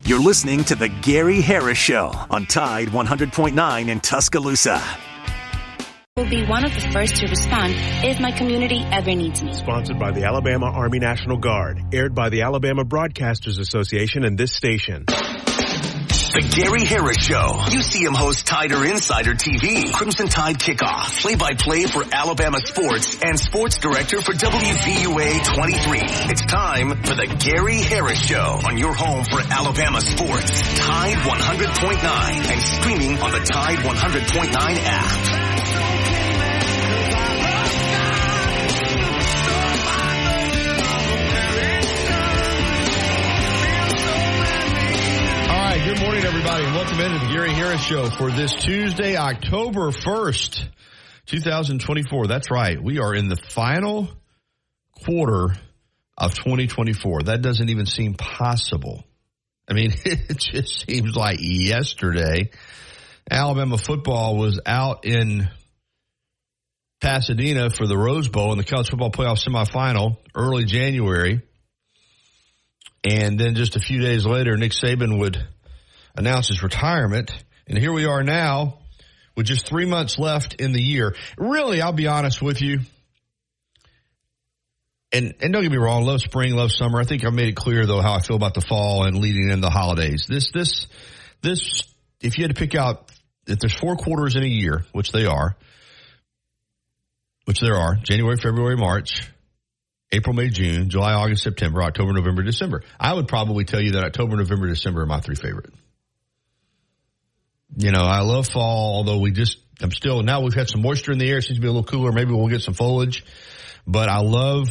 You're listening to The Gary Harris Show on Tide 100.9 in Tuscaloosa. Will be one of the first to respond if my community ever needs me. Sponsored by the Alabama Army National Guard. Aired by the Alabama Broadcasters Association and this station. The Gary Harris Show. UCM host Tider Insider TV. Crimson Tide Kickoff. Play-by-play for Alabama sports and sports director for WVUA 23. It's time for the Gary Harris Show on your home for Alabama sports. Tide 100.9 and streaming on the Tide 100.9 app. Good morning, everybody, and welcome into the Gary Harris Show for this Tuesday, October 1st, 2024. That's right. We are in the final quarter of 2024. That doesn't even seem possible. I mean, it just seems like yesterday Alabama football was out in Pasadena for the Rose Bowl in the college football playoff semifinal early January. And then just a few days later, Nick Saban would announce his retirement. And here we are now with just 3 months left in the year. Really, I'll be honest with you. And don't get me wrong, love spring, love summer. I think I made it clear, though, how I feel about the fall and leading in the holidays. This, if you had to pick out, if there's 4 quarters in a year, which there are, January, February, March, April, May, June, July, August, September, October, November, December. I would probably tell you that October, November, December are my 3 favorite. You know, I love fall, although now we've had some moisture in the air. It seems to be a little cooler. Maybe we'll get some foliage. But I love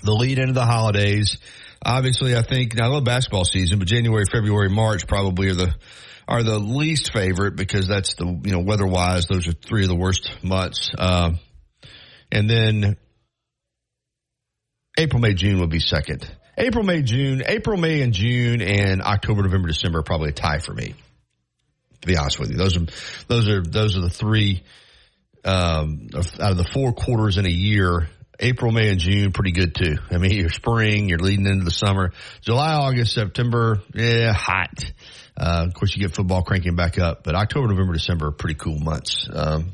the lead into the holidays. Obviously, I love basketball season, but January, February, March probably are the least favorite because that's weather-wise, those are 3 of the worst months. And then April, May, June would be second. April, May, and June, and October, November, December are probably a tie for me. To be honest with you, those are the 3 out of the 4 quarters in a year. April, May, and June pretty good too. I mean, you're spring, you're leading into the summer. July, August, September, hot. Of course, you get football cranking back up, but October, November, December are pretty cool months. A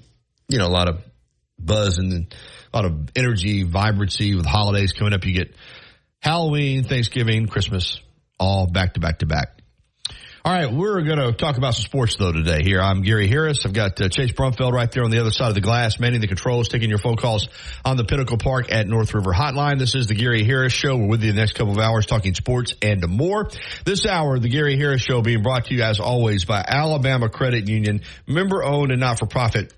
lot of buzz and a lot of energy, vibrancy with holidays coming up. You get Halloween, Thanksgiving, Christmas, all back to back to back. All right, we're going to talk about some sports, though, today. Here, I'm Gary Harris. I've got Chase Brumfeld right there on the other side of the glass, manning the controls, taking your phone calls on the Pinnacle Park at North River Hotline. This is the Gary Harris Show. We're with you the next couple of hours talking sports and more. This hour, the Gary Harris Show being brought to you, as always, by Alabama Credit Union, member-owned and not-for-profit.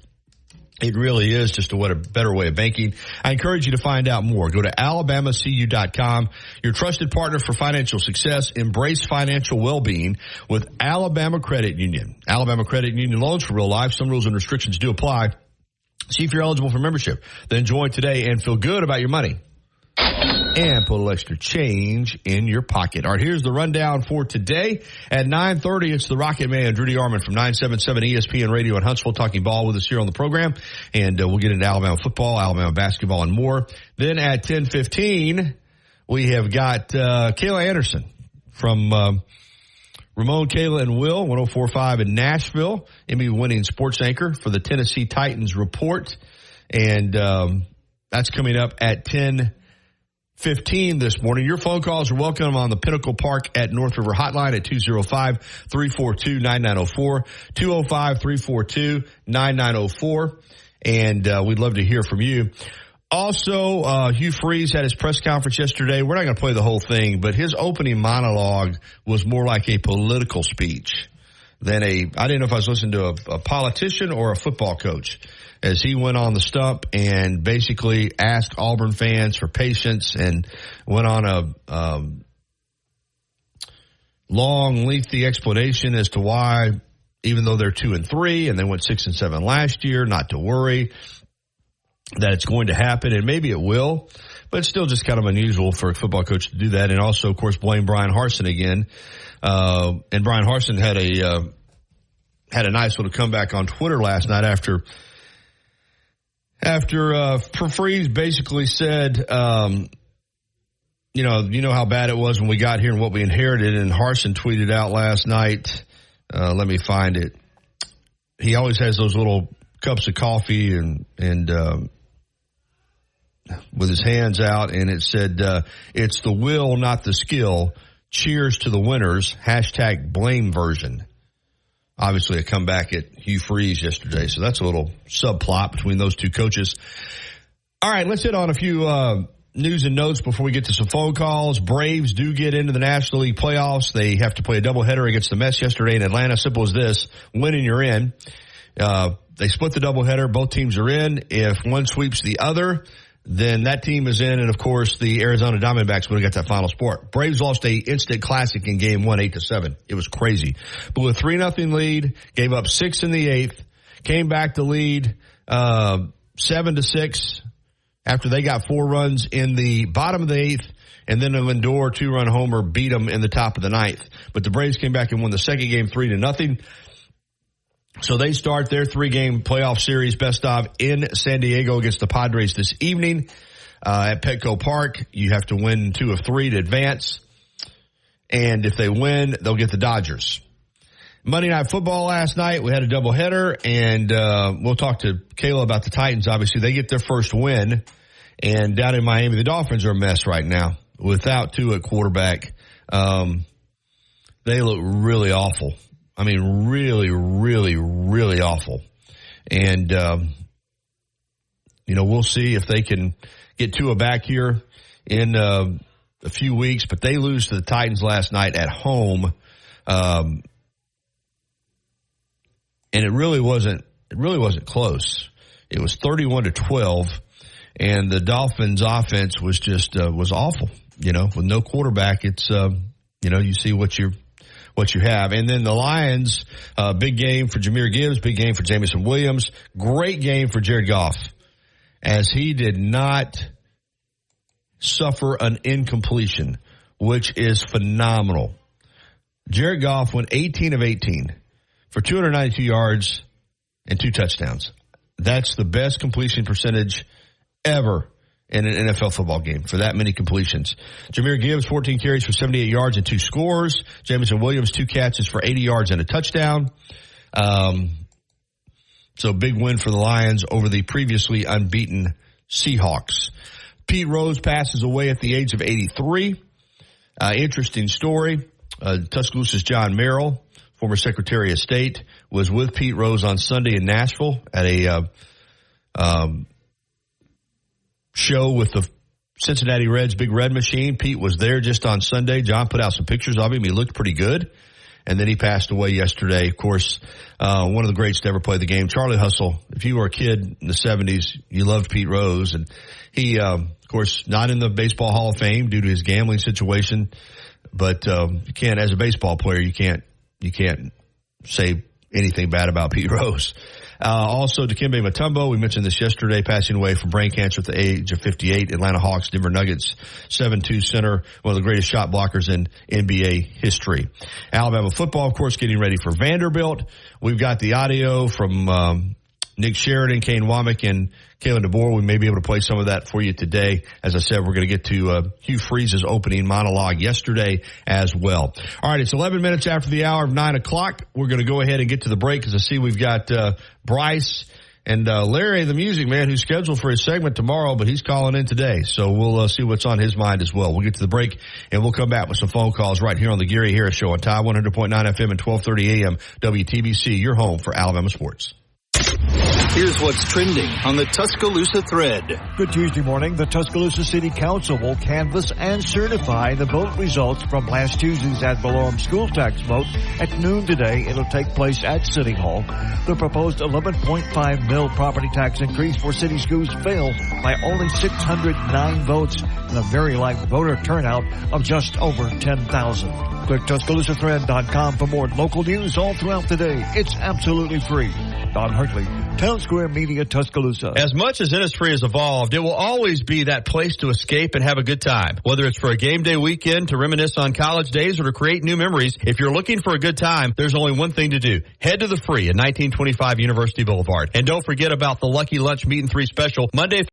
It really is just a better way of banking. I encourage you to find out more. Go to alabamacu.com, your trusted partner for financial success. Embrace financial well-being with Alabama Credit Union. Alabama Credit Union loans for real life. Some rules and restrictions do apply. See if you're eligible for membership. Then join today and feel good about your money. And put a little extra change in your pocket. All right, here's the rundown for today. At 9:30, it's the Rocket Man, Drudy Armand from 977 ESPN Radio in Huntsville, talking ball with us here on the program. And we'll get into Alabama football, Alabama basketball, and more. Then at 10:15, we have got Kayla Anderson from Ramon, Kayla, and Will, 104.5 in Nashville. Emmy-winning sports anchor for the Tennessee Titans Report. And that's coming up at 10:15 this morning. Your phone calls are welcome on the Pinnacle Park at North River Hotline at 205-342-9904, 205-342-9904. And we'd love to hear from you. Also, Hugh Freeze had his press conference yesterday. We're not going to play the whole thing, but his opening monologue was more like a political speech than I didn't know if I was listening to a politician or a football coach, as he went on the stump and basically asked Auburn fans for patience and went on a long, lengthy explanation as to why, even though they're 2-3 and they went 6-7 last year, not to worry, that it's going to happen, and maybe it will, but it's still just kind of unusual for a football coach to do that. And also, of course, blame Brian Harsin again. And Brian Harsin had a nice little comeback on Twitter last night after Freeze basically said you know how bad it was when we got here and what we inherited. And Harsin tweeted out last night. Let me find it. He always has those little cups of coffee and with his hands out, and it said, it's the will, not the skill. Cheers to the winners. # blame version. Obviously a comeback at Hugh Freeze yesterday. So that's a little subplot between those two coaches. All right, let's hit on a few news and notes before we get to some phone calls. Braves do get into the National League playoffs. They have to play a doubleheader against the Mets yesterday in Atlanta. Simple as this. Win and you're in. They split the doubleheader. Both teams are in. If one sweeps the other, then that team is in. And, of course, the Arizona Diamondbacks would have got that final spot. Braves lost a instant classic in game 1, 8-7. It was crazy. Blew a 3-0 lead, gave up 6 in the 8th, came back to lead 7-6 after they got 4 runs in the bottom of the 8th. And then a Lindor 2-run homer beat them in the top of the 9th. But the Braves came back and won the second game 3-0. So they start their 3-game playoff series best of in San Diego against the Padres this evening at Petco Park. You have to win 2 of 3 to advance. And if they win, they'll get the Dodgers. Monday Night Football last night, we had a doubleheader, and we'll talk to Kayla about the Titans. Obviously, they get their first win. And down in Miami, the Dolphins are a mess right now without Tua at quarterback. They look really awful. I mean, really, really, really awful. And, we'll see if they can get Tua back here in a few weeks. But they lose to the Titans last night at home. And it really wasn't close. It was 31-12. And the Dolphins offense was just, was awful. With no quarterback, it's, you see what you have. And then the Lions, big game for Jahmyr Gibbs, big game for Jameson Williams, great game for Jared Goff, as he did not suffer an incompletion, which is phenomenal. Jared Goff went 18 of 18 for 292 yards and 2 touchdowns. That's the best completion percentage ever in an NFL football game for that many completions. Jahmyr Gibbs, 14 carries for 78 yards and 2 scores. Jameson Williams, 2 catches for 80 yards and a touchdown. So big win for the Lions over the previously unbeaten Seahawks. Pete Rose passes away at the age of 83. Interesting story. Tuscaloosa's John Merrill, former Secretary of State, was with Pete Rose on Sunday in Nashville at a show with the Cincinnati Reds Big Red Machine. Pete was there just on Sunday. John put out some pictures of him. He looked pretty good. And then he passed away yesterday. Of course, one of the greats to ever play the game. Charlie Hustle. If you were a kid in the 70s, you loved Pete Rose. And he, of course, not in the Baseball Hall of Fame due to his gambling situation. But you can't, as a baseball player, you can't say anything bad about Pete Rose. Also, Dikembe Mutombo, we mentioned this yesterday, passing away from brain cancer at the age of 58. Atlanta Hawks, Denver Nuggets, 7-2 center, one of the greatest shot blockers in NBA history. Alabama football, of course, getting ready for Vanderbilt. We've got the audio from Nick Sheridan, Kane Womack, and Kalen DeBoer. We may be able to play some of that for you today. As I said, we're going to get to Hugh Freeze's opening monologue yesterday as well. All right, it's 11 minutes after the hour of 9 o'clock. We're going to go ahead and get to the break because I see we've got Bryce and Larry, the music man, who's scheduled for his segment tomorrow, but he's calling in today. So we'll see what's on his mind as well. We'll get to the break, and we'll come back with some phone calls right here on the Gary Harris Show on Tide 100.9 FM and 1230 AM WTBC, your home for Alabama sports. Here's what's trending on the Tuscaloosa thread. Good Tuesday morning. The Tuscaloosa City Council will canvass and certify the vote results from last Tuesday's ad valorem school tax vote. At noon today, it'll take place at City Hall. The proposed 11.5 mil property tax increase for city schools failed by only 609 votes and a very light voter turnout of just over 10,000. Click TuscaloosaThread.com for more local news all throughout the day. It's absolutely free. Don Hartley, Town Square Media, Tuscaloosa. As much as Innisfree has evolved, it will always be that place to escape and have a good time. Whether it's for a game day weekend, to reminisce on college days, or to create new memories, if you're looking for a good time, there's only one thing to do. Head to the Free at 1925 University Boulevard. And don't forget about the Lucky Lunch Meat and 3 special Monday.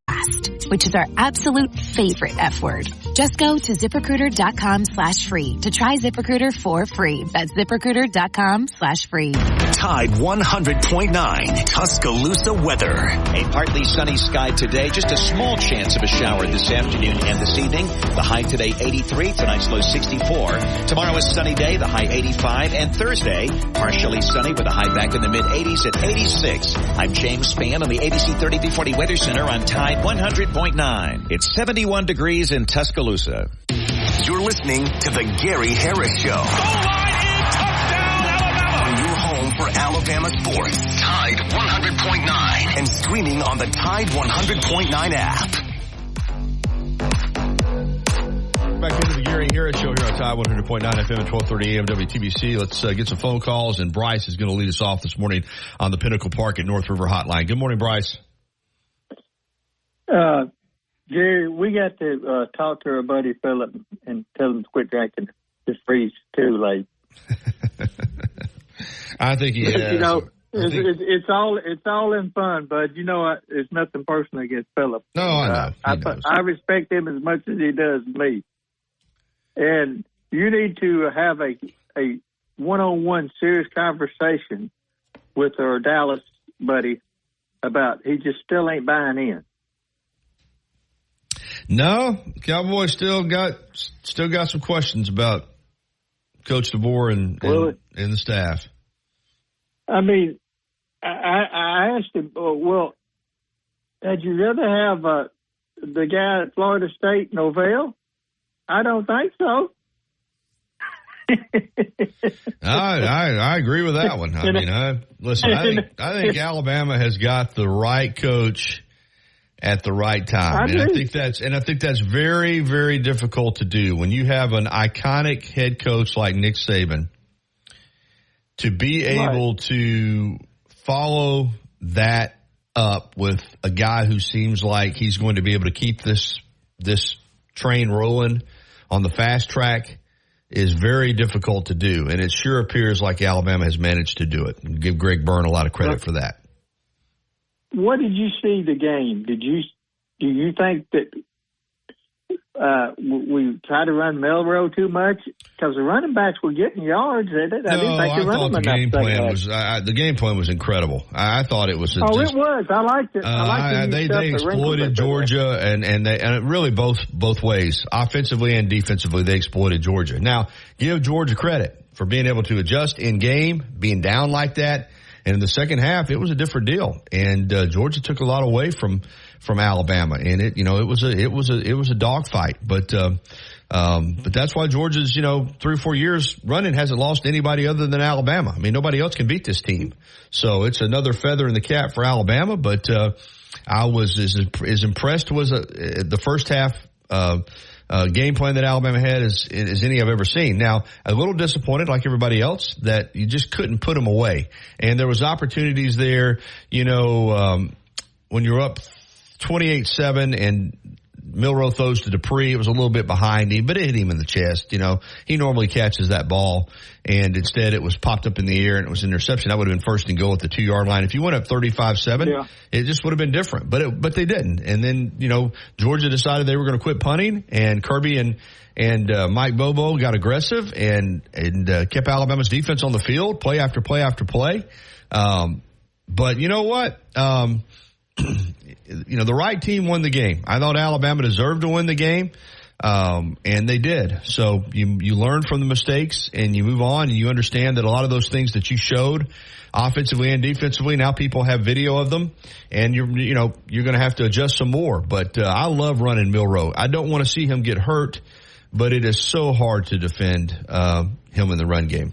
which is our absolute favorite F word. Just go to ZipRecruiter.com/free to try ZipRecruiter for free. That's ZipRecruiter.com/free. Tide 100.9 Tuscaloosa weather. A partly sunny sky today. Just a small chance of a shower this afternoon and this evening. The high today 83. Tonight's low 64. Tomorrow is a sunny day. The high 85. And Thursday, partially sunny with a high back in the mid-80s at 86. I'm James Spann on the ABC 3340 Weather Center on Tide 100.9. It's 71 degrees in Tuscaloosa. You're listening to the Gary Harris Show. Goal line in, touchdown, Alabama! On your home for Alabama sports, Tide 100.9, and streaming on the Tide 100.9 app. Back into the Gary Harris Show here on Tide 100.9 FM and 1230 AM WTBC. Let's get some phone calls, and Bryce is going to lead us off this morning on the Pinnacle Park at North River Hotline. Good morning, Bryce. Jerry, we got to talk to our buddy Philip and tell him to quit drinking this freeze too late. I think he has. You know, it's all in fun, but you know it's nothing personal against Philip. No, I know. I respect him as much as he does me. And you need to have a one-on-one serious conversation with our Dallas buddy about he just still ain't buying in. No, Cowboys still got some questions about Coach DeBoer and the staff. I mean, I asked him, well, had you rather have the guy at Florida State, Novell? I don't think so. I agree with that one. I mean, I think Alabama has got the right coach at the right time. I think that's very, very difficult to do when you have an iconic head coach like Nick Saban to be able to follow that up with a guy who seems like he's going to be able to keep this train rolling on the fast track is very difficult to do. And it sure appears like Alabama has managed to do it. And give Greg Byrne a lot of credit for that. What did you see the game? Do you think that we try to run Milroe too much? Because the running backs were getting yards. I didn't think they run them enough. The game plan was incredible. I thought it was. It was. I liked it. They exploited Georgia, and really both ways, offensively and defensively, they exploited Georgia. Now, give Georgia credit for being able to adjust in game, being down like that. And in the second half, it was a different deal, and Georgia took a lot away from Alabama, and it was a dogfight. But that's why Georgia's 3 or 4 years running hasn't lost to anybody other than Alabama. I mean, nobody else can beat this team, so it's another feather in the cap for Alabama. But I was as impressed was the first half. Game plan that Alabama had is any I've ever seen. Now, a little disappointed, like everybody else, that you just couldn't put them away. And there was opportunities there, when you're up 28-7 and Milroe throws to Dupree. It was a little bit behind him, but it hit him in the chest. He normally catches that ball, and instead it was popped up in the air and it was an interception. That would have been first and goal at the 2-yard line. If you went up 35-7, it just would have been different. But they didn't. And then Georgia decided they were going to quit punting, and Kirby and Mike Bobo got aggressive and kept Alabama's defense on the field, play after play after play. But you know what? The right team won the game. I thought Alabama deserved to win the game, and they did. So you learn from the mistakes and you move on, and you understand that a lot of those things that you showed offensively and defensively, now people have video of them, and you're going to have to adjust some more. But I love running Milroe. I don't want to see him get hurt, but it is so hard to defend him in the run game.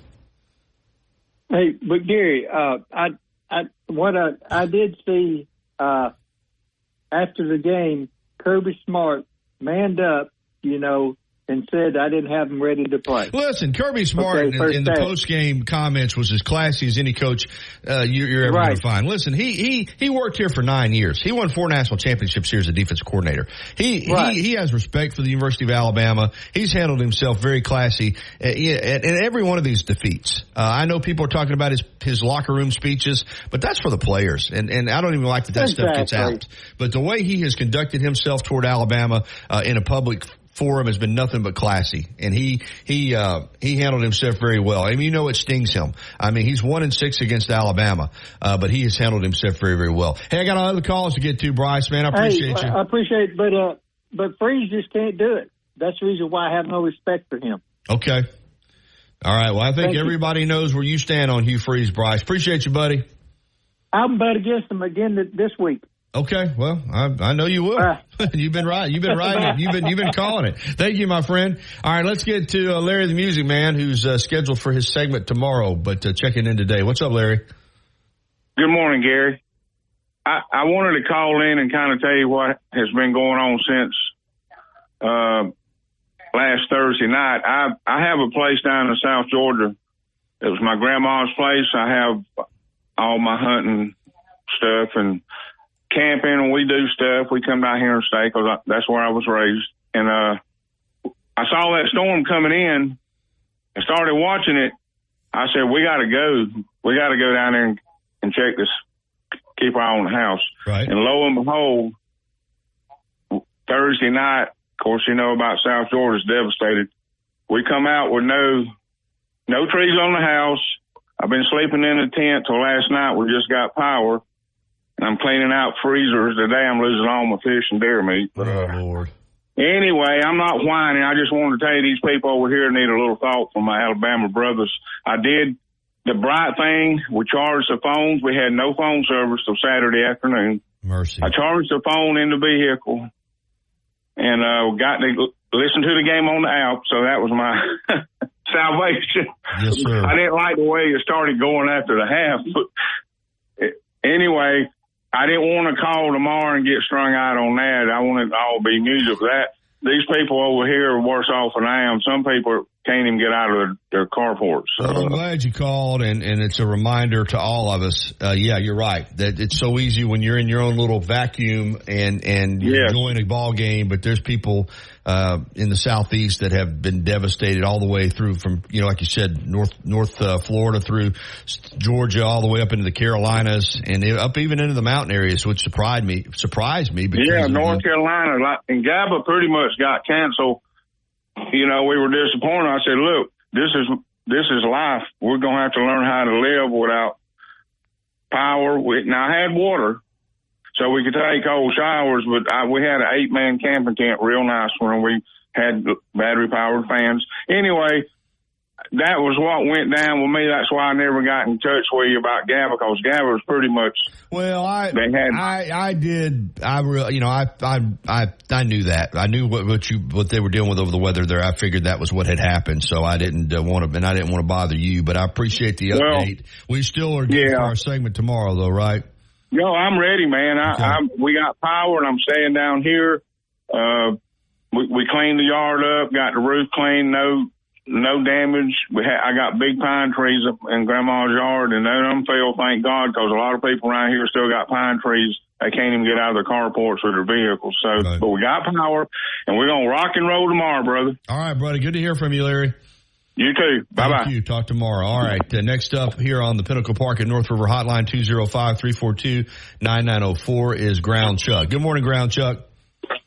Hey, but Gary, I did see. After the game, Kirby Smart manned up, and said I didn't have him ready to play. Listen, Kirby Smart in the post-game comments was as classy as any coach you're ever going to find. Listen, he worked here for 9 years. He won 4 national championships here as a defensive coordinator. He has respect for the University of Alabama. He's handled himself very classy in every one of these defeats. I know people are talking about his locker room speeches, but that's for the players. And I don't even like that stuff gets out. But the way he has conducted himself toward Alabama in a public forum has been nothing but classy. And he handled himself very well. I mean, you know, it stings him. I mean, he's 1-6 against Alabama, but he has handled himself very, very well. Hey, I got other calls to get to, Bryce, man. I appreciate you. I appreciate it, but Freeze just can't do it. That's the reason why I have no respect for him. Okay. All right. Well, I think everybody knows where you stand on Hugh Freeze, Bryce. Appreciate you, buddy. I'll bet against him again this week. Okay. Well, I know you will. You've been right. You've been right. You've been calling it. Thank you, my friend. All right. Let's get to Larry the Music Man, who's scheduled for his segment tomorrow, but checking in today. What's up, Larry? Good morning, Gary. I wanted to call in and kind of tell you what has been going on since last Thursday night. I have a place down in South Georgia. It was my grandma's place. I have all my hunting stuff and camping, and we do stuff. We come down here and stay because that's where I was raised. And I saw that storm coming in and started watching it. I said, we got to go. We got to go down there and check this, keep our eye on the house. Right. And lo and behold, Thursday night, of course, you know about South Georgia's devastated. We come out with no trees on the house. I've been sleeping in a tent till last night. We just got power. And I'm cleaning out freezers. Today I'm losing all my fish and deer meat. But, Lord. Anyway, I'm not whining. I just wanted to tell you these people over here need a little thought from my Alabama brothers. I did the bright thing. We charged the phones. We had no phone service till Saturday afternoon. Mercy. I charged the phone in the vehicle. And got to listen to the game on the app, so that was my salvation. Yes, sir. I didn't like the way it started going after the half, but anyway, I didn't want to call tomorrow and get strung out on that. I wanted to all be music for that. These people over here are worse off than I am. Some people can't even get out of their carports. Well, I'm glad you called, and it's a reminder to all of us. Yeah, you're right. That it's so easy when you're in your own little vacuum and you're enjoying a ball game, but there's people in the southeast that have been devastated all the way through from, like you said, North Florida through Georgia, all the way up into the Carolinas and up even into the mountain areas, which surprised me. Because North Carolina and GABA pretty much got canceled. We were disappointed. I said, look, this is life. We're going to have to learn how to live without power. Now, I had water, so we could take cold showers, but we had an 8-man camping tent, real nice one. We had battery-powered fans. Anyway, that was what went down with me. That's why I never got in touch with you about GABA, because GABA was pretty much. Well, I knew that. I knew what they were dealing with over the weather there. I figured that was what had happened, so I didn't want to bother you. But I appreciate the update. We still are good for our segment tomorrow, though, right? No, I'm ready, man. Okay. We got power, and I'm staying down here. We cleaned the yard up, got the roof clean, no damage. I got big pine trees up in Grandma's yard, and none of them fell, thank God, because a lot of people around here still got pine trees. They can't even get out of their carports with their vehicles. So, right. But we got power, and we're going to rock and roll tomorrow, brother. All right, buddy. Good to hear from you, Larry. You too. Bye-bye. Thank you. Talk tomorrow. All right. Next up here on the Pinnacle Park at North River Hotline, 205-342-9904 is Ground Chuck. Good morning, Ground Chuck.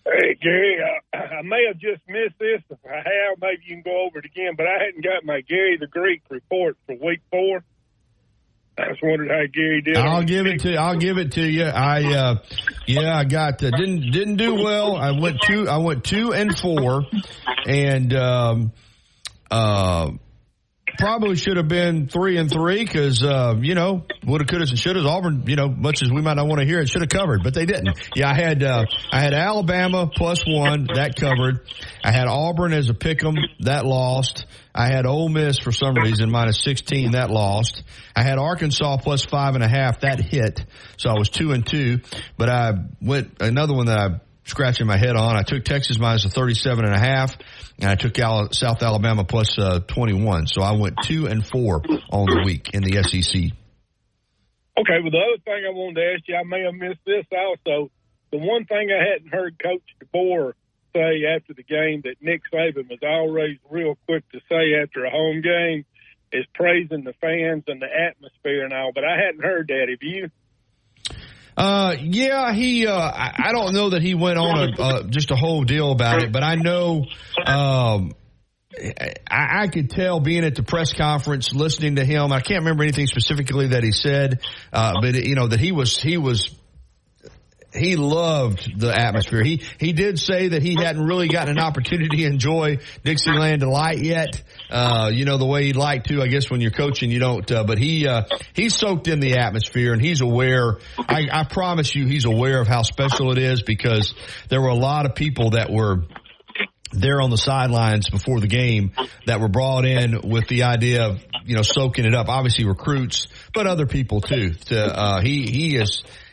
Hey, Gary, I may have just missed this. If I have, maybe you can go over it again, but I hadn't got my Gary the Greek report for week 4. I just wondered how Gary did. I'll give it to you. I got didn't do well. I went 2-4, and probably should have been 3-3 because woulda, coulda, and shoulda. Auburn, much as we might not want to hear it, should have covered, but they didn't. Yeah, I had Alabama +1 that covered. I had Auburn as a pick'em that lost. I had Ole Miss for some reason -16 that lost. I had Arkansas +5.5 that hit, so I was 2-2. But I went another one that I'm scratching my head on. I took Texas -37.5. And I took South Alabama +21. So I went 2-4 on the week in the SEC. Okay, well, the other thing I wanted to ask you, I may have missed this also. The one thing I hadn't heard Coach DeBoer say after the game that Nick Saban was always real quick to say after a home game is praising the fans and the atmosphere and all, but I hadn't heard that. Have you? Yeah, I don't know that he went on just a whole deal about it, but I know, I could tell being at the press conference, listening to him. I can't remember anything specifically that he said, but that he loved the atmosphere. He did say that he hadn't really gotten an opportunity to enjoy Dixieland Delight yet. The way he'd like to. I guess when you're coaching, you don't. But he soaked in the atmosphere, and he's aware. I promise you, he's aware of how special it is, because there were a lot of people that were there on the sidelines before the game that were brought in with the idea of, soaking it up. Obviously recruits, but other people too.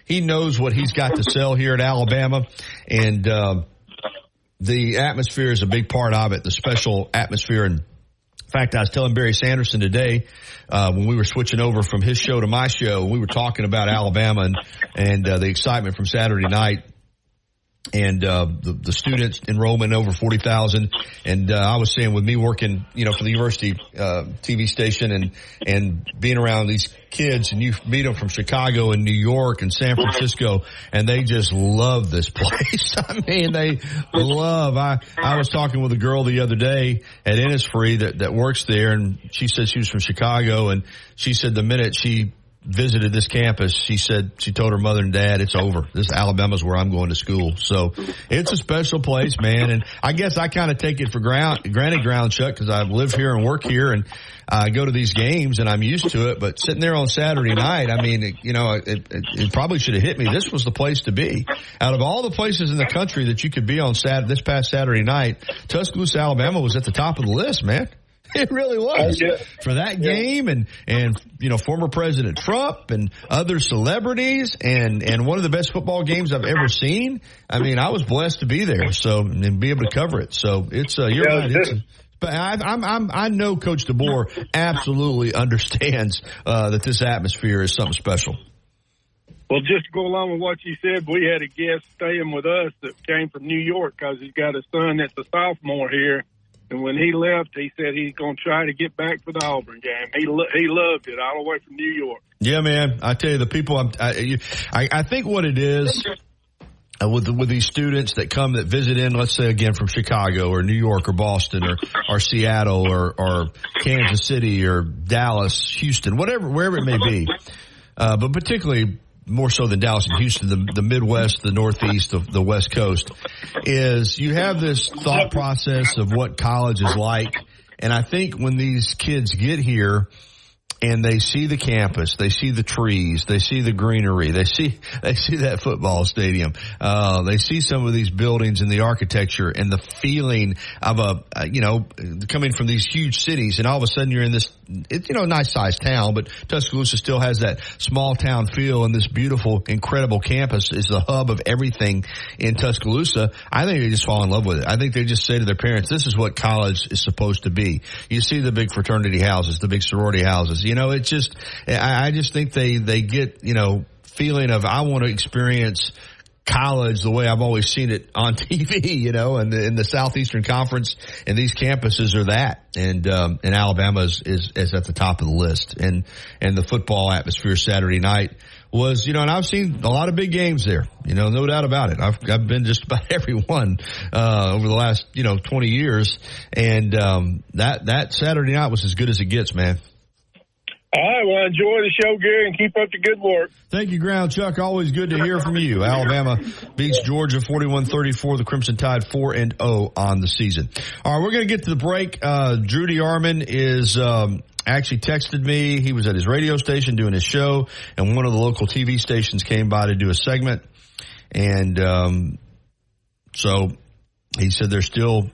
He knows what he's got to sell here at Alabama, and the atmosphere is a big part of it, the special atmosphere. And in fact, I was telling Barry Sanderson today when we were switching over from his show to my show, we were talking about Alabama and the excitement from Saturday night. And the students enrollment over 40,000, and I was saying with me working, for the university TV station and being around these kids, and you meet them from Chicago and New York and San Francisco, and they just love this place. I mean, they love. I was talking with a girl the other day at Innisfree that works there, and she said she was from Chicago, and she said the minute she visited this campus, she told her mother and dad, it's over. This Alabama's where I'm going to school. So it's a special place, man. And I guess I kind of take it for granted, Chuck, because I live here and work here, and I go to these games and I'm used to it. But sitting there on Saturday night, I mean, it probably should have hit me. This was the place to be. Out of all the places in the country that you could be on this past Saturday night, Tuscaloosa, Alabama was at the top of the list, man. It really was for that game, and former President Trump and other celebrities, and one of the best football games I've ever seen. I mean, I was blessed to be there, and be able to cover it. So it's you're right. But I know Coach DeBoer absolutely understands that this atmosphere is something special. Well, just to go along with what you said, we had a guest staying with us that came from New York because he's got a son that's a sophomore here. And when he left, he said he's going to try to get back for the Auburn game. He loved it all the way from New York. Yeah, man. I tell you, the people, I think what it is with these students that come that visit in, let's say again from Chicago or New York or Boston or Seattle or Kansas City or Dallas, Houston, wherever it may be, but particularly more so than Dallas and Houston, the Midwest, the Northeast, the West Coast, is you have this thought process of what college is like. And I think when these kids get here and they see the campus, they see the trees, they see the greenery, they see that football stadium, they see some of these buildings and the architecture and the feeling of coming from these huge cities, and all of a sudden you're in this, nice sized town, but Tuscaloosa still has that small town feel, and this beautiful, incredible campus is the hub of everything in Tuscaloosa. I think they just fall in love with it. I think they just say to their parents, this is what college is supposed to be. You see the big fraternity houses, the big sorority houses. It's just, I just think they get, feeling of, I want to experience college the way I've always seen it on TV, and in the Southeastern Conference, and these campuses are that. And Alabama is at the top of the list. And the football atmosphere Saturday night was, and I've seen a lot of big games there, no doubt about it. I've been just about every one, over the last, 20 years. And, that Saturday night was as good as it gets, man. All right, well, enjoy the show, Gary, and keep up the good work. Thank you, Ground Chuck. Always good to hear from you. Alabama beats Georgia 41-34. The Crimson Tide 4-0 on the season. All right, we're going to get to the break. Drew DeArmond is actually texted me. He was at his radio station doing his show, and one of the local TV stations came by to do a segment. And so he said they're still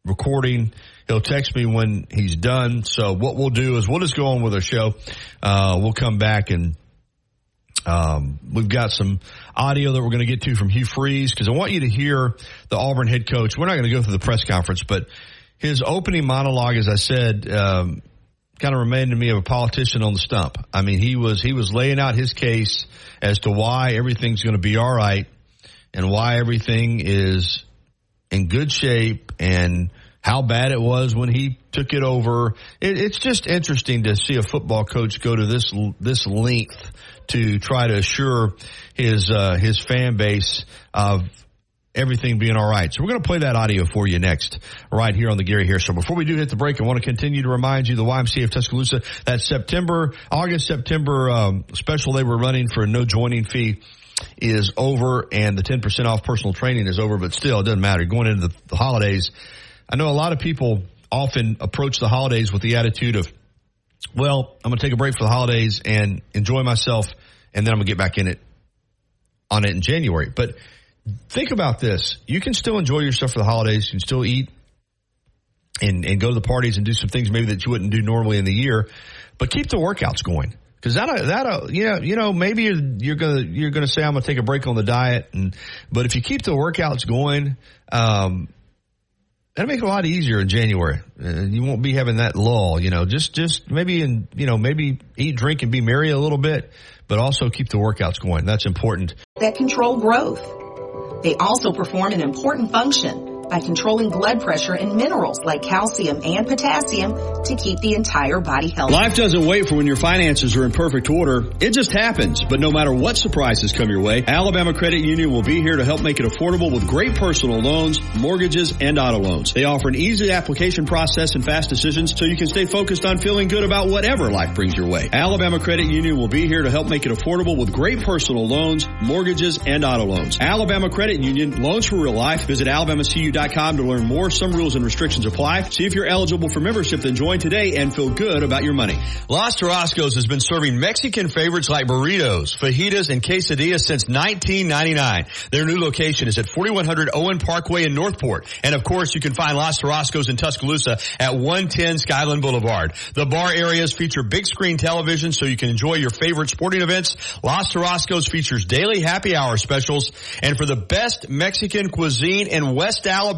recording. He'll text me when he's done. So what we'll do is we'll just go on with our show. We'll come back and we've got some audio that we're going to get to from Hugh Freeze, because I want you to hear the Auburn head coach. We're not going to go through the press conference, but his opening monologue, as I said, kind of reminded me of a politician on the stump. I mean, he was laying out his case as to why everything's going to be all right and why everything is in good shape and how bad it was when he took it over. It's just interesting to see a football coach go to this length to try to assure his fan base of everything being all right. So we're going to play that audio for you next, right here on the Gary Harris Show. Before we do hit the break, I want to continue to remind you the YMCA of Tuscaloosa, that August-September special they were running for a no joining fee is over, and the 10% off personal training is over, but still, it doesn't matter. Going into the holidays, I know a lot of people often approach the holidays with the attitude of, well, I'm going to take a break for the holidays and enjoy myself, and then I'm going to get back on it in January. But think about this. You can still enjoy yourself for the holidays. You can still eat and go to the parties and do some things maybe that you wouldn't do normally in the year, but keep the workouts going. Because maybe you're gonna say I'm gonna take a break on the diet, but if you keep the workouts going, that'll make it a lot easier in January. You won't be having that lull. Just maybe maybe eat, drink, and be merry a little bit, but also keep the workouts going. That's important. That control growth. They also perform an important function by controlling blood pressure and minerals like calcium and potassium to keep the entire body healthy. Life doesn't wait for when your finances are in perfect order. It just happens. But no matter what surprises come your way, Alabama Credit Union will be here to help make it affordable with great personal loans, mortgages, and auto loans. They offer an easy application process and fast decisions so you can stay focused on feeling good about whatever life brings your way. Alabama Credit Union will be here to help make it affordable with great personal loans, mortgages, and auto loans. Alabama Credit Union, loans for real life. Visit alabamacu.com to learn more. Some rules and restrictions apply. See if you're eligible for membership, then join today and feel good about your money. Los Tarascos has been serving Mexican favorites like burritos, fajitas, and quesadillas since 1999. Their new location is at 4100 Owen Parkway in Northport. And of course, you can find Los Tarascos in Tuscaloosa at 110 Skyland Boulevard. The bar areas feature big screen television so you can enjoy your favorite sporting events. Los Tarascos features daily happy hour specials. And for the best Mexican cuisine in West Alabama,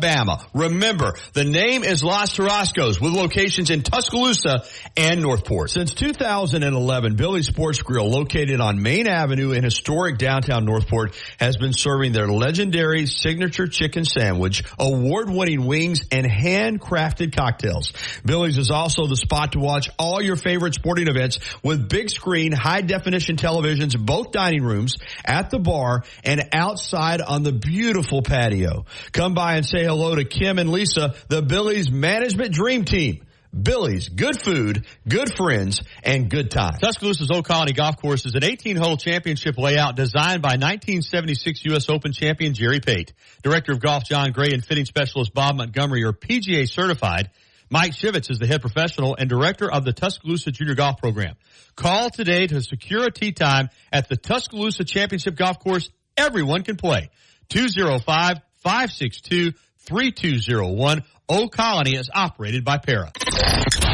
remember, the name is Los Tarascos with locations in Tuscaloosa and Northport. Since 2011, Billy's Sports Grill, located on Main Avenue in historic downtown Northport, has been serving their legendary signature chicken sandwich, award-winning wings, and handcrafted cocktails. Billy's is also the spot to watch all your favorite sporting events with big screen, high-definition televisions in both dining rooms, at the bar, and outside on the beautiful patio. Come by and say hello to Kim and Lisa, the Billy's Management Dream Team. Billy's, good food, good friends, and good time. Tuscaloosa's Old Colony Golf Course is an 18-hole championship layout designed by 1976 U.S. Open champion Jerry Pate. Director of Golf John Gray and fitting specialist Bob Montgomery are PGA certified. Mike Shivitz is the head professional and director of the Tuscaloosa Junior Golf Program. Call today to secure a tee time at the Tuscaloosa Championship Golf Course. Everyone can play. 205-562-3201. Old Colony is operated by Para.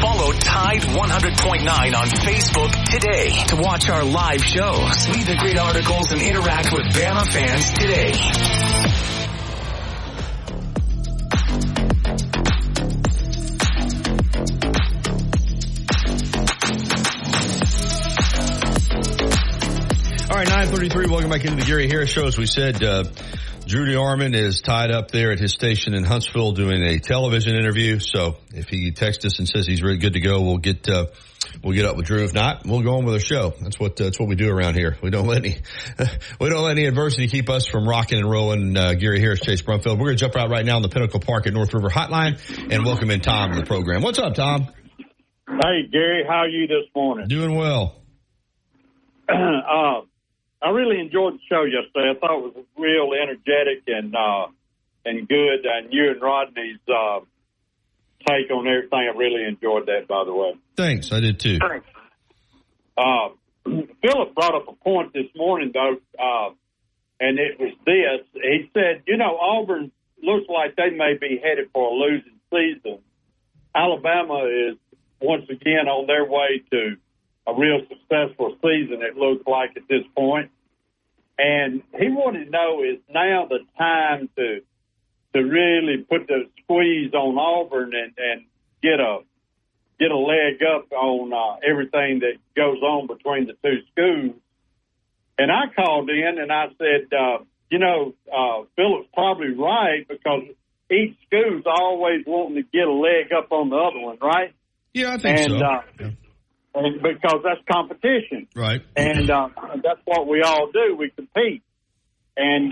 Follow Tide 100.9 on Facebook today to watch our live shows, read the great articles, and interact with Bama fans today. All right, 9:33. Welcome back into the Gary Harris Show. As we said, Drew DeArmond is tied up there at his station in Huntsville doing a television interview. So if he texts us and says he's really good to go, we'll get up with Drew. If not, we'll go on with our show. That's what we do around here. We don't let any adversity keep us from rocking and rolling. Gary Harris, Chase Brumfield. We're going to jump out right now in the Pinnacle Park at North River Hotline and welcome in Tom to the program. What's up, Tom? Hey, Gary. How are you this morning? Doing well. I really enjoyed the show yesterday. I thought it was real energetic and good. And you and Rodney's take on everything, I really enjoyed that, by the way. Thanks. I did too. Thanks. Philip brought up a point this morning, though, and it was this. He said, Auburn looks like they may be headed for a losing season. Alabama is once again on their way to a real successful season, it looks like at this point. And he wanted to know, is now the time to really put the squeeze on Auburn and get a leg up on everything that goes on between the two schools? And I called in and I said, Philip's probably right, because each school's always wanting to get a leg up on the other one, right? Yeah, I think so. And because that's competition. Right. And that's what we all do. We compete. And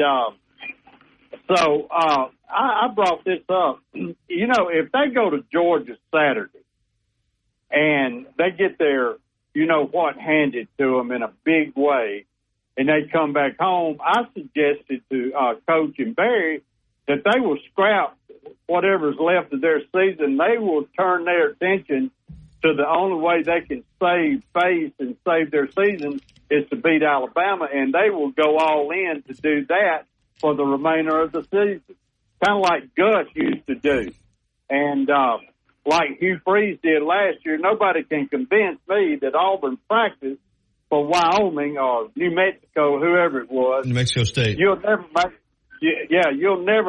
so I brought this up. You know, if they go to Georgia Saturday and they get their, handed to them in a big way, and they come back home, I suggested to Coach and Barry that they will scrap whatever's left of their season. They will turn their attention to the only way they can save face and save their season is to beat Alabama, and they will go all in to do that for the remainder of the season, kind of like Gus used to do. And like Hugh Freeze did last year, nobody can convince me that Auburn practiced for Wyoming or New Mexico, whoever it was. New Mexico State. You'll never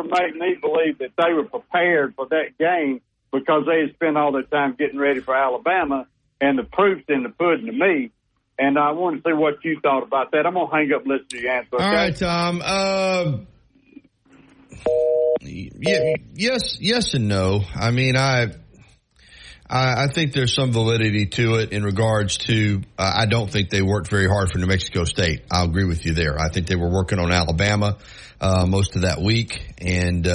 make me believe that they were prepared for that game because they had spent all their time getting ready for Alabama, and the proof's in the pudding to me. And I want to see what you thought about that. I'm going to hang up and listen to your answer. Okay? All right, Tom. Yes and no. I mean, I think there's some validity to it in regards to I don't think they worked very hard for New Mexico State. I'll agree with you there. I think they were working on Alabama most of that week, and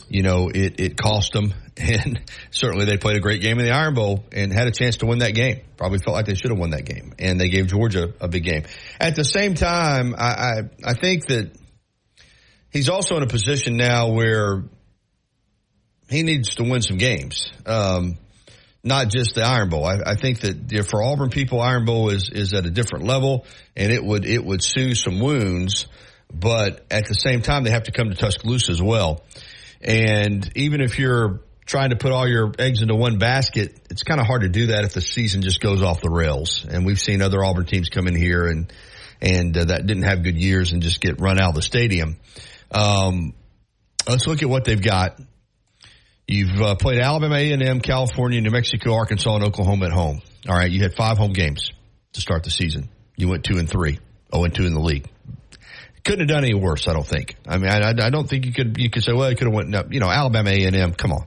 it cost them. And certainly they played a great game in the Iron Bowl and had a chance to win that game. Probably felt like they should have won that game, and they gave Georgia a big game. At the same time, I think that he's also in a position now where he needs to win some games. Not just the Iron Bowl. I think that for Auburn people, Iron Bowl is at a different level, and it would soothe some wounds. But at the same time, they have to come to Tuscaloosa as well. And even if you're trying to put all your eggs into one basket, it's kind of hard to do that if the season just goes off the rails. And we've seen other Auburn teams come in here and that didn't have good years and just get run out of the stadium. Let's look at what they've got. You've played Alabama, A&M, California, New Mexico, Arkansas, and Oklahoma at home. All right, you had 5 home games to start the season. You went 2-3, 0-2 in the league. Couldn't have done any worse, I don't think. I mean, I don't think you could say, well, you could have went, Alabama, A&M, come on.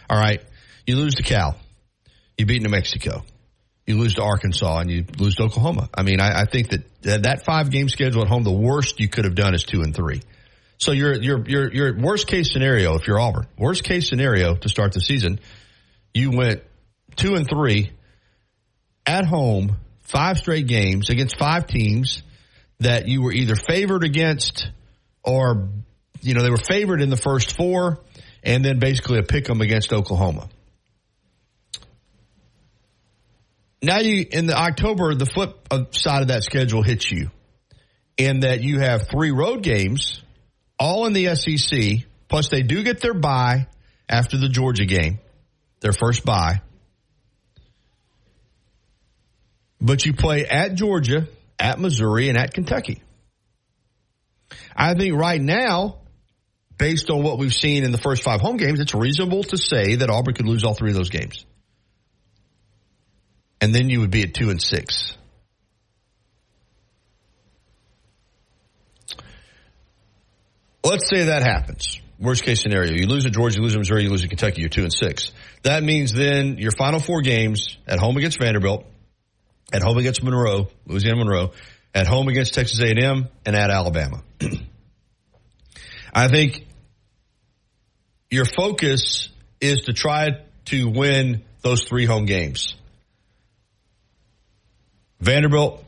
All right, you lose to Cal. You beat New Mexico. You lose to Arkansas, and you lose to Oklahoma. I mean, I think that 5-game schedule at home, the worst you could have done is 2-3. So your worst case scenario, if you're Auburn, worst case scenario to start the season, you went 2-3 at home, 5 straight games against 5 teams that you were either favored against or, they were favored in the first 4 and then basically a pick 'em against Oklahoma. Now in October, the flip side of that schedule hits you in that you have 3 road games, all in the SEC, plus they do get their bye after the Georgia game, their first bye. But you play at Georgia, at Missouri, and at Kentucky. I think right now, based on what we've seen in the first 5 home games, it's reasonable to say that Auburn could lose all 3 of those games. And then you would be at 2-6. Let's say that happens. Worst case scenario. You lose at Georgia, you lose at Missouri, you lose at Kentucky, you're 2-6. That means then your final 4 games at home against Vanderbilt, at home against Monroe, Louisiana Monroe, at home against Texas A&M, and at Alabama. I think your focus is to try to win those 3 home games. Vanderbilt,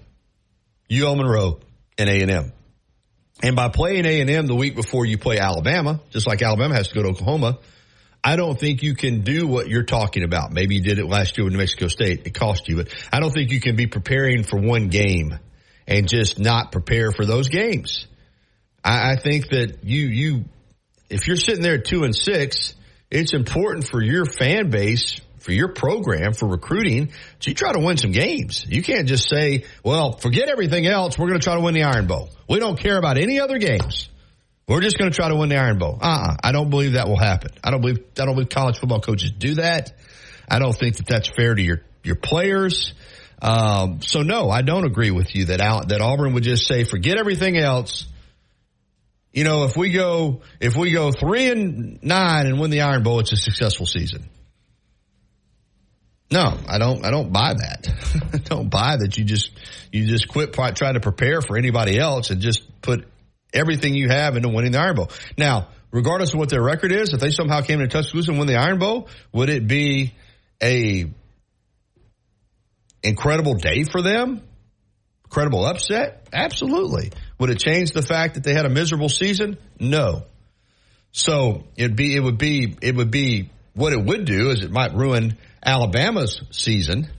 UL Monroe, and A&M. And by playing A&M the week before you play Alabama, just like Alabama has to go to Oklahoma, I don't think you can do what you're talking about. Maybe you did it last year with New Mexico State. It cost you. But I don't think you can be preparing for one game and just not prepare for those games. I think that if you're sitting there at 2-6, it's important for your fan base, for your program, for recruiting, so you try to win some games. You can't just say, well, forget everything else. We're going to try to win the Iron Bowl. We don't care about any other games. We're just going to try to win the Iron Bowl. I don't believe that will happen. I don't believe college football coaches do that. I don't think that that's fair to your players. So no, I don't agree with you that Auburn would just say, forget everything else. you know, if we go 3-9 and win the Iron Bowl, it's a successful season. No, I don't buy that. I don't buy that you just quit trying to prepare for anybody else and just put everything you have into winning the Iron Bowl. Now, regardless of what their record is, if they somehow came to Tuscaloosa and win the Iron Bowl, would it be a incredible day for them? Incredible upset? Absolutely. Would it change the fact that they had a miserable season? No. So it would be what it would do is it might ruin Alabama's season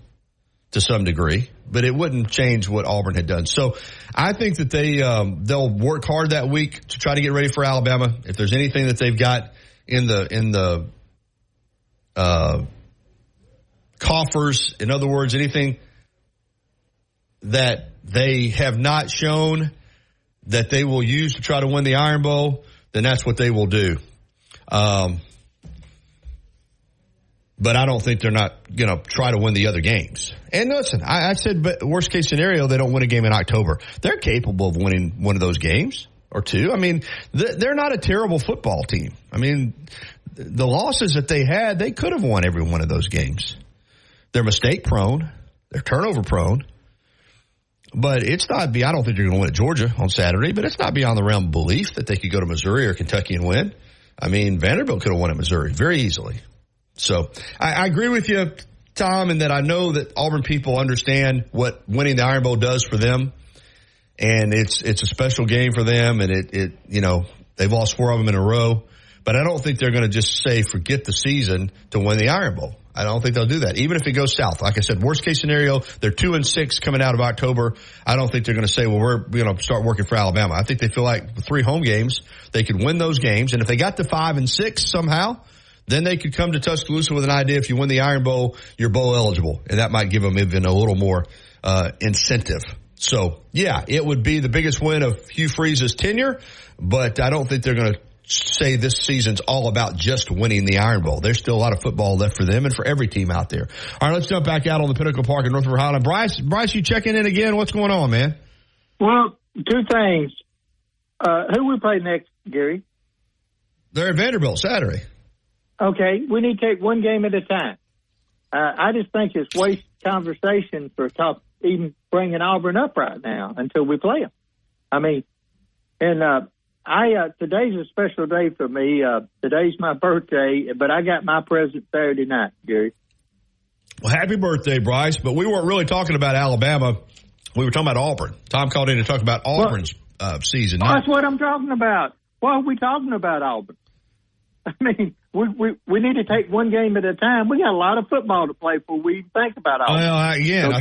to some degree, but it wouldn't change what Auburn had done. So I think that they'll work hard that week to try to get ready for Alabama. If there's anything that they've got in the coffers, in other words, anything that they have not shown that they will use to try to win the Iron Bowl, then that's what they will do. But I don't think they're not going to try to win the other games. And listen, I said, but worst case scenario, they don't win a game in October. They're capable of winning one of those games or two. I mean, they're not a terrible football team. I mean, the losses that they had, they could have won every one of those games. They're mistake prone. They're turnover prone. But it's not, I don't think they're going to win at Georgia on Saturday, but it's not beyond the realm of belief that they could go to Missouri or Kentucky and win. I mean, Vanderbilt could have won at Missouri very easily. So I agree with you, Tom, in that I know that Auburn people understand what winning the Iron Bowl does for them. And it's a special game for them, and it you know, they've lost 4 of them in a row. But I don't think they're going to just say forget the season to win the Iron Bowl. I don't think they'll do that, even if it goes south. Like I said, worst case scenario, they're 2-6 coming out of October. I don't think they're going to say, well, we're going to start working for Alabama. I think they feel like with 3 home games, they could win those games. And if they got to 5-6 somehow, then they could come to Tuscaloosa with an idea. If you win the Iron Bowl, you're bowl eligible. And that might give them even a little more incentive. So, yeah, it would be the biggest win of Hugh Freeze's tenure, but I don't think they're going to say this season's all about just winning the Iron Bowl. There's still a lot of football left for them and for every team out there. All right, let's jump back out on the Pinnacle Park in North River Highland. Bryce, you checking in again? What's going on, man? Well, 2 things. Who we play next, Gary? They're at Vanderbilt Saturday. Okay, we need to take one game at a time. I just think it's waste conversation for even bringing Auburn up right now until we play them. I mean, and today's a special day for me. Today's my birthday, but I got my present Saturday night, Gary. Well, happy birthday, Bryce. But we weren't really talking about Alabama. We were talking about Auburn. Tom called in to talk about Auburn's season. That's what I'm talking about. Why are we talking about Auburn? I mean, we need to take one game at a time. We got a lot of football to play before we think about Auburn. Well, again, I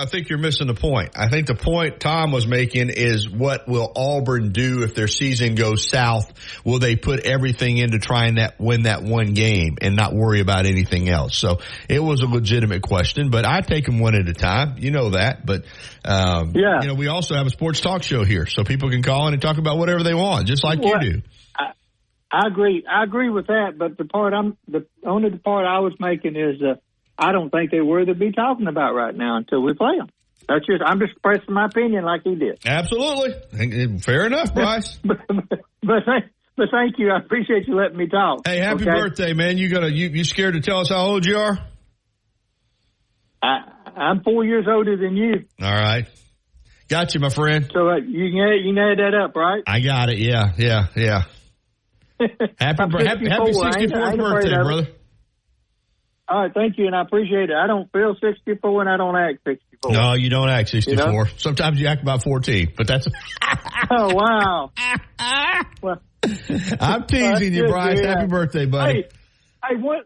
think you're missing the point. I think the point Tom was making is what will Auburn do if their season goes south? Will they put everything into trying to win that one game and not worry about anything else? So it was a legitimate question, but I take them one at a time. You know that. But, you know, we also have a sports talk show here, so people can call in and talk about whatever they want, just like you do. I agree with that, but the part I was making is I don't think they're worth to be talking about right now until we play them. I'm just expressing my opinion like he did. Absolutely, fair enough, Bryce. but thank you. I appreciate you letting me talk. Hey, happy birthday, man! You scared to tell us how old you are? I'm 4 years older than you. All right, got you, my friend. So you can add that up, right? I got it. Yeah. Happy 64th birthday, brother. All right, thank you, and I appreciate it. I don't feel 64, and I don't act 64. No, you don't act 64. You know? Sometimes you act about 14, but that's... Oh, wow. Well, I'm teasing you, Bryce. Happy birthday, buddy. Hey, where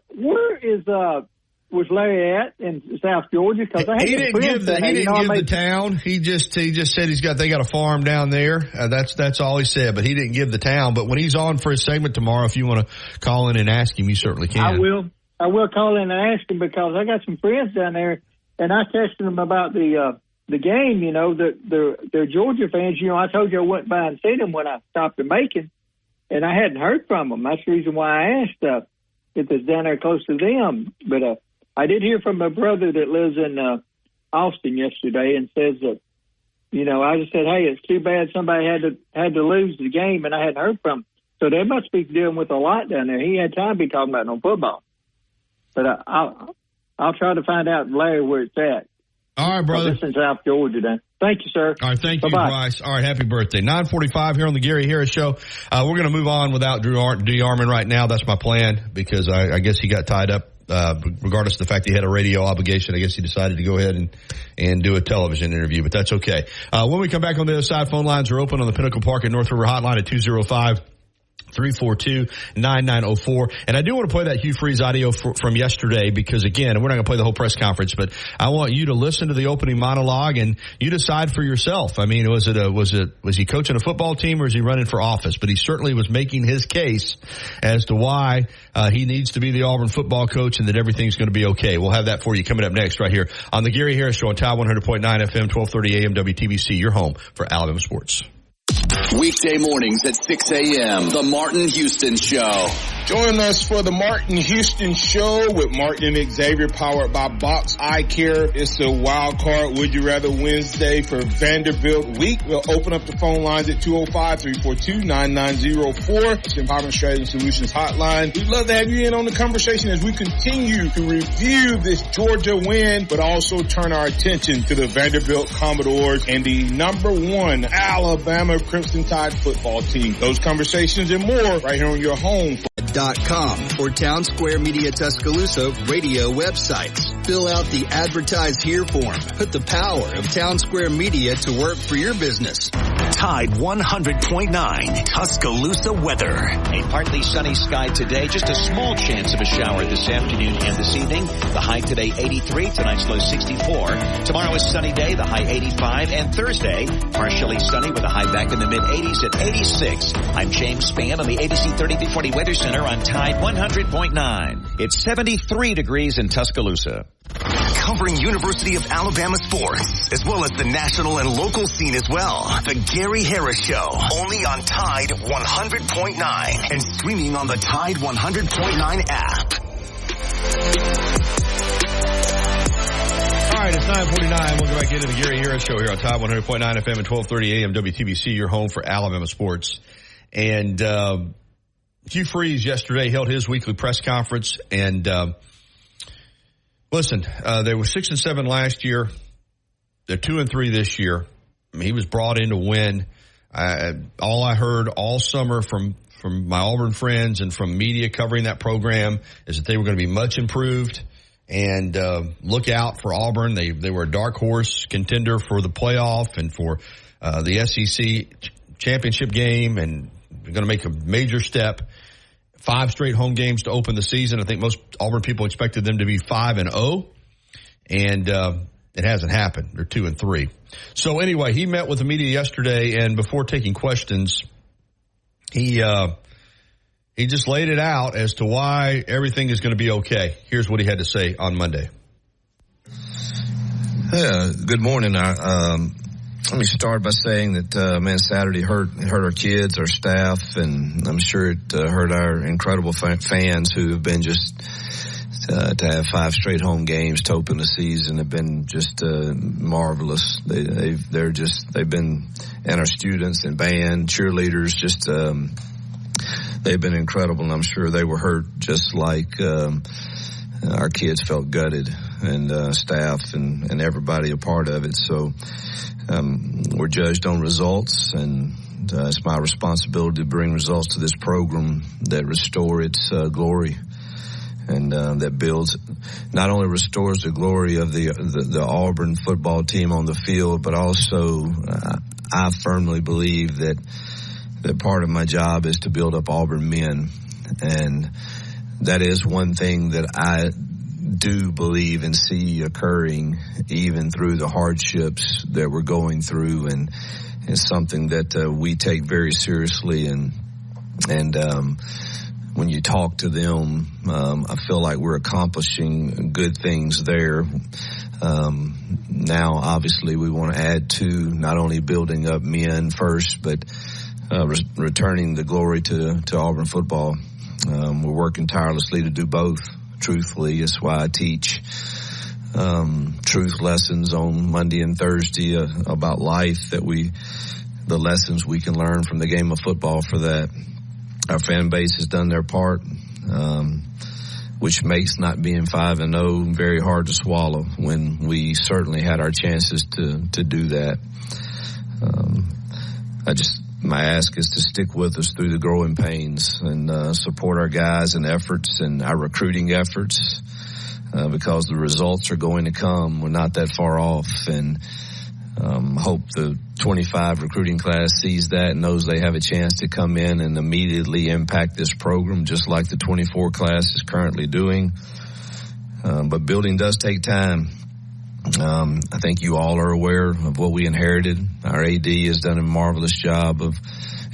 was Larry at in South Georgia? Because he didn't give the town. He just said they got a farm down there. That's all he said. But he didn't give the town. But when he's on for his segment tomorrow, if you want to call in and ask him, you certainly can. I will call in and ask him because I got some friends down there, and I texted them about the game. You know, they're Georgia fans. You know, I told you I went by and seen them when I stopped in Macon, and I hadn't heard from them. That's the reason why I asked if it's down there close to them. But I did hear from my brother that lives in Austin yesterday and says that I just said, hey, it's too bad somebody had to lose the game, and I hadn't heard from him. So they must be dealing with a lot down there. He had time to be talking about no football. But I'll try to find out, Larry, where it's at. All right, brother. This is South Georgia then. Thank you, sir. All right, thank you, Bye-bye. Bryce. All right, happy birthday. 9:45 here on the Gary Harris Show. We're going to move on without D. Armand right now. That's my plan because I guess he got tied up. Regardless of the fact he had a radio obligation, I guess he decided to go ahead and do a television interview, but that's okay. When we come back on the other side, phone lines are open on the Pinnacle Park and North River hotline at 205-342-9904. And I do want to play that Hugh Freeze audio from yesterday because, again, we're not going to play the whole press conference, but I want you to listen to the opening monologue and you decide for yourself. I mean, was he coaching a football team or is he running for office? But he certainly was making his case as to why he needs to be the Auburn football coach and that everything's going to be okay. We'll have that for you coming up next right here on the Gary Harris Show on Tide 100.9 FM, 1230 AM WTBC, your home for Alabama sports. Weekday mornings at 6 a.m. The Martin Houston Show. Join us for the Martin Houston Show with Martin and Xavier, powered by Box Eye Care. It's a wild card Would You Rather Wednesday for Vanderbilt week. We'll open up the phone lines at 205-342-9904. It's the Empowerment Strategy Solutions hotline. We'd love to have you in on the conversation as we continue to review this Georgia win, but also turn our attention to the Vanderbilt Commodores and the #1 Alabama Crimson Tide football team. Those conversations and more right here on your home. .com or Town Square Media Tuscaloosa radio websites. Fill out the Advertise Here form. Put the power of Town Square Media to work for your business. Tide 100.9 Tuscaloosa weather. A partly sunny sky today. Just a small chance of a shower this afternoon and this evening. The high today 83. Tonight's low 64. Tomorrow is sunny day. The high 85. And Thursday, partially sunny with a high back in the mid-80s at 86. I'm James Spann on the ABC 3340 Weather Center on Tide 100.9. It's 73 degrees in Tuscaloosa. Covering University of Alabama sports, as well as the national and local scene as well. The Gary Harris Show, only on Tide 100.9 and streaming on the Tide 100.9 app. All right, it's 9:49. We'll go back into the Gary Harris Show here on Tide 100.9 FM and 1230 AM WTBC, your home for Alabama sports. And Hugh Freeze yesterday held his weekly press conference, and listen, they were 6-7 last year. They're 2-3 this year. I mean, he was brought in to win. All I heard all summer from my Auburn friends and from media covering that program is that they were going to be much improved. And look out for Auburn. They were a dark horse contender for the playoff and for the SEC championship game, and they're going to make a major step. 5 straight home games to open the season. I think most Auburn people expected them to be 5-0, and it hasn't happened. They're 2-3. So anyway, he met with the media yesterday, and before taking questions, he just laid it out as to why everything is going to be okay. Here's what he had to say on Monday. Good morning. Let me start by saying that, Saturday hurt our kids, our staff, and I'm sure it hurt our incredible fans who have been just to have 5 straight home games to open the season have been just marvelous. They've been, and our students and band, cheerleaders, just they've been incredible, and I'm sure they were hurt just like our kids felt gutted, and staff and everybody a part of it. So we're judged on results, and it's my responsibility to bring results to this program that restore its glory, and that builds, not only restores the glory of the Auburn football team on the field, but also I firmly believe that part of my job is to build up Auburn men, and that is one thing that I do believe and see occurring even through the hardships that we're going through, and it's something that we take very seriously, and when you talk to them, I feel like we're accomplishing good things there. Now obviously we want to add to not only building up men first, but returning the glory to Auburn football. We're working tirelessly to do both. Truthfully, it's why I teach truth lessons on Monday and Thursday about life, the lessons we can learn from the game of football for that. Our fan base has done their part, which makes not being 5-0 very hard to swallow when we certainly had our chances to do that. My ask is to stick with us through the growing pains and support our guys and efforts and our recruiting efforts because the results are going to come. We're not that far off, and hope the 25 recruiting class sees that and knows they have a chance to come in and immediately impact this program just like the 24 class is currently doing. But building does take time. I think you all are aware of what we inherited. Our AD has done a marvelous job of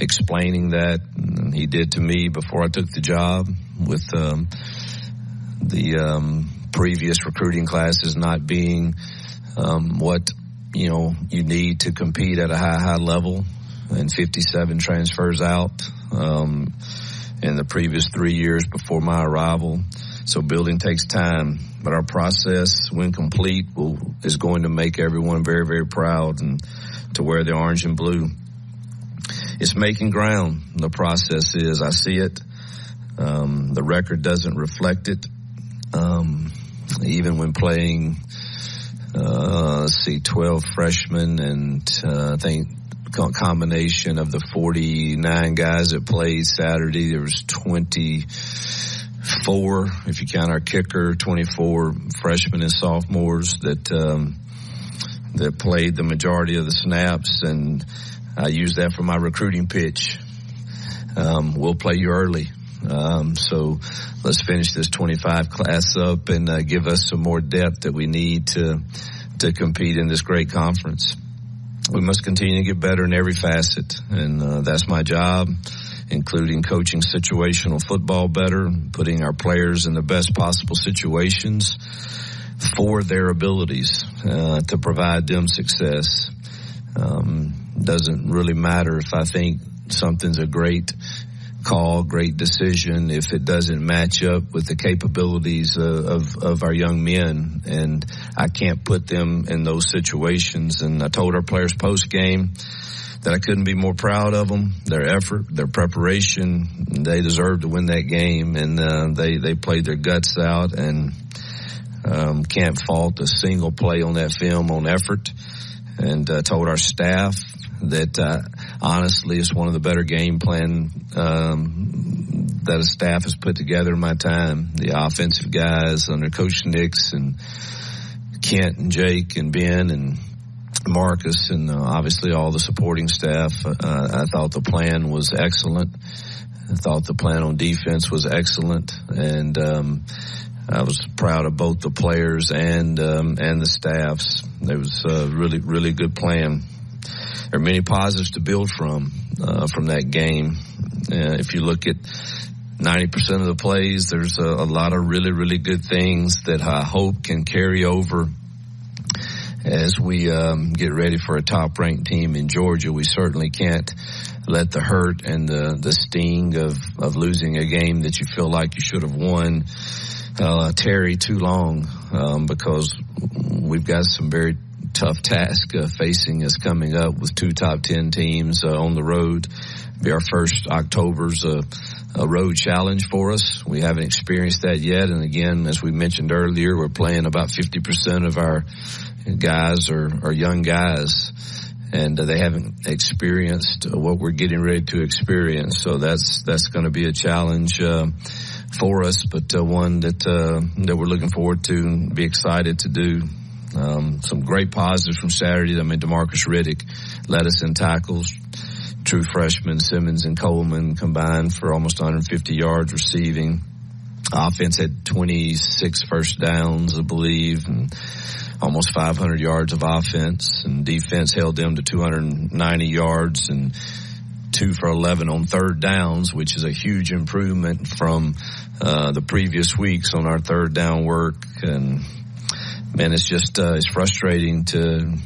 explaining that. And he did to me before I took the job with the previous recruiting classes not being what you need to compete at a high level, and 57 transfers out in the previous 3 years before my arrival. So building takes time, but our process, when complete, is going to make everyone very, very proud and to wear the orange and blue. It's making ground. The process is. I see it. The record doesn't reflect it. Even when playing, 12 freshmen and I think combination of the 49 guys that played Saturday, there was 24, if you count our kicker, 24 freshmen and sophomores that played the majority of the snaps, and I use that for my recruiting pitch. We'll play you early. So let's finish this 25 class up and give us some more depth that we need to compete in this great conference. We must continue to get better in every facet, and that's my job, including coaching situational football better, putting our players in the best possible situations for their abilities to provide them success. Doesn't really matter if I think something's a great call, great decision, if it doesn't match up with the capabilities of our young men, and I can't put them in those situations. And I told our players post-game that I couldn't be more proud of them, their effort, their preparation. They deserve to win that game, and they played their guts out, and can't fault a single play on that film on effort. And told our staff that honestly it's one of the better game plan that a staff has put together in my time. The offensive guys under Coach Nix and Kent and Jake and Ben and Marcus and obviously all the supporting staff. I thought the plan was excellent. I thought the plan on defense was excellent, and I was proud of both the players and the staffs. There was a really, really good plan. There are many positives to build from that game. If you look at 90% of the plays, there's a lot of really, really good things that I hope can carry over as we get ready for a top-ranked team in Georgia. We certainly can't let the hurt and the sting of losing a game that you feel like you should have won tarry too long, because we've got some very tough task facing us coming up with 2 top 10 teams on the road. Be our first October's a road challenge for us. We haven't experienced that yet, and again, as we mentioned earlier, we're playing about 50% of our guys are young guys, and they haven't experienced what we're getting ready to experience. So that's going to be a challenge for us, but one that we're looking forward to and be excited to do. Some great positives from Saturday. I mean, DeMarcus Riddick led us in tackles. True freshmen Simmons and Coleman combined for almost 150 yards receiving. Offense had 26 first downs, I believe, and almost 500 yards of offense. And defense held them to 290 yards and 2 for 11 on third downs, which is a huge improvement from the previous weeks on our third down work. And man, it's just it's frustrating to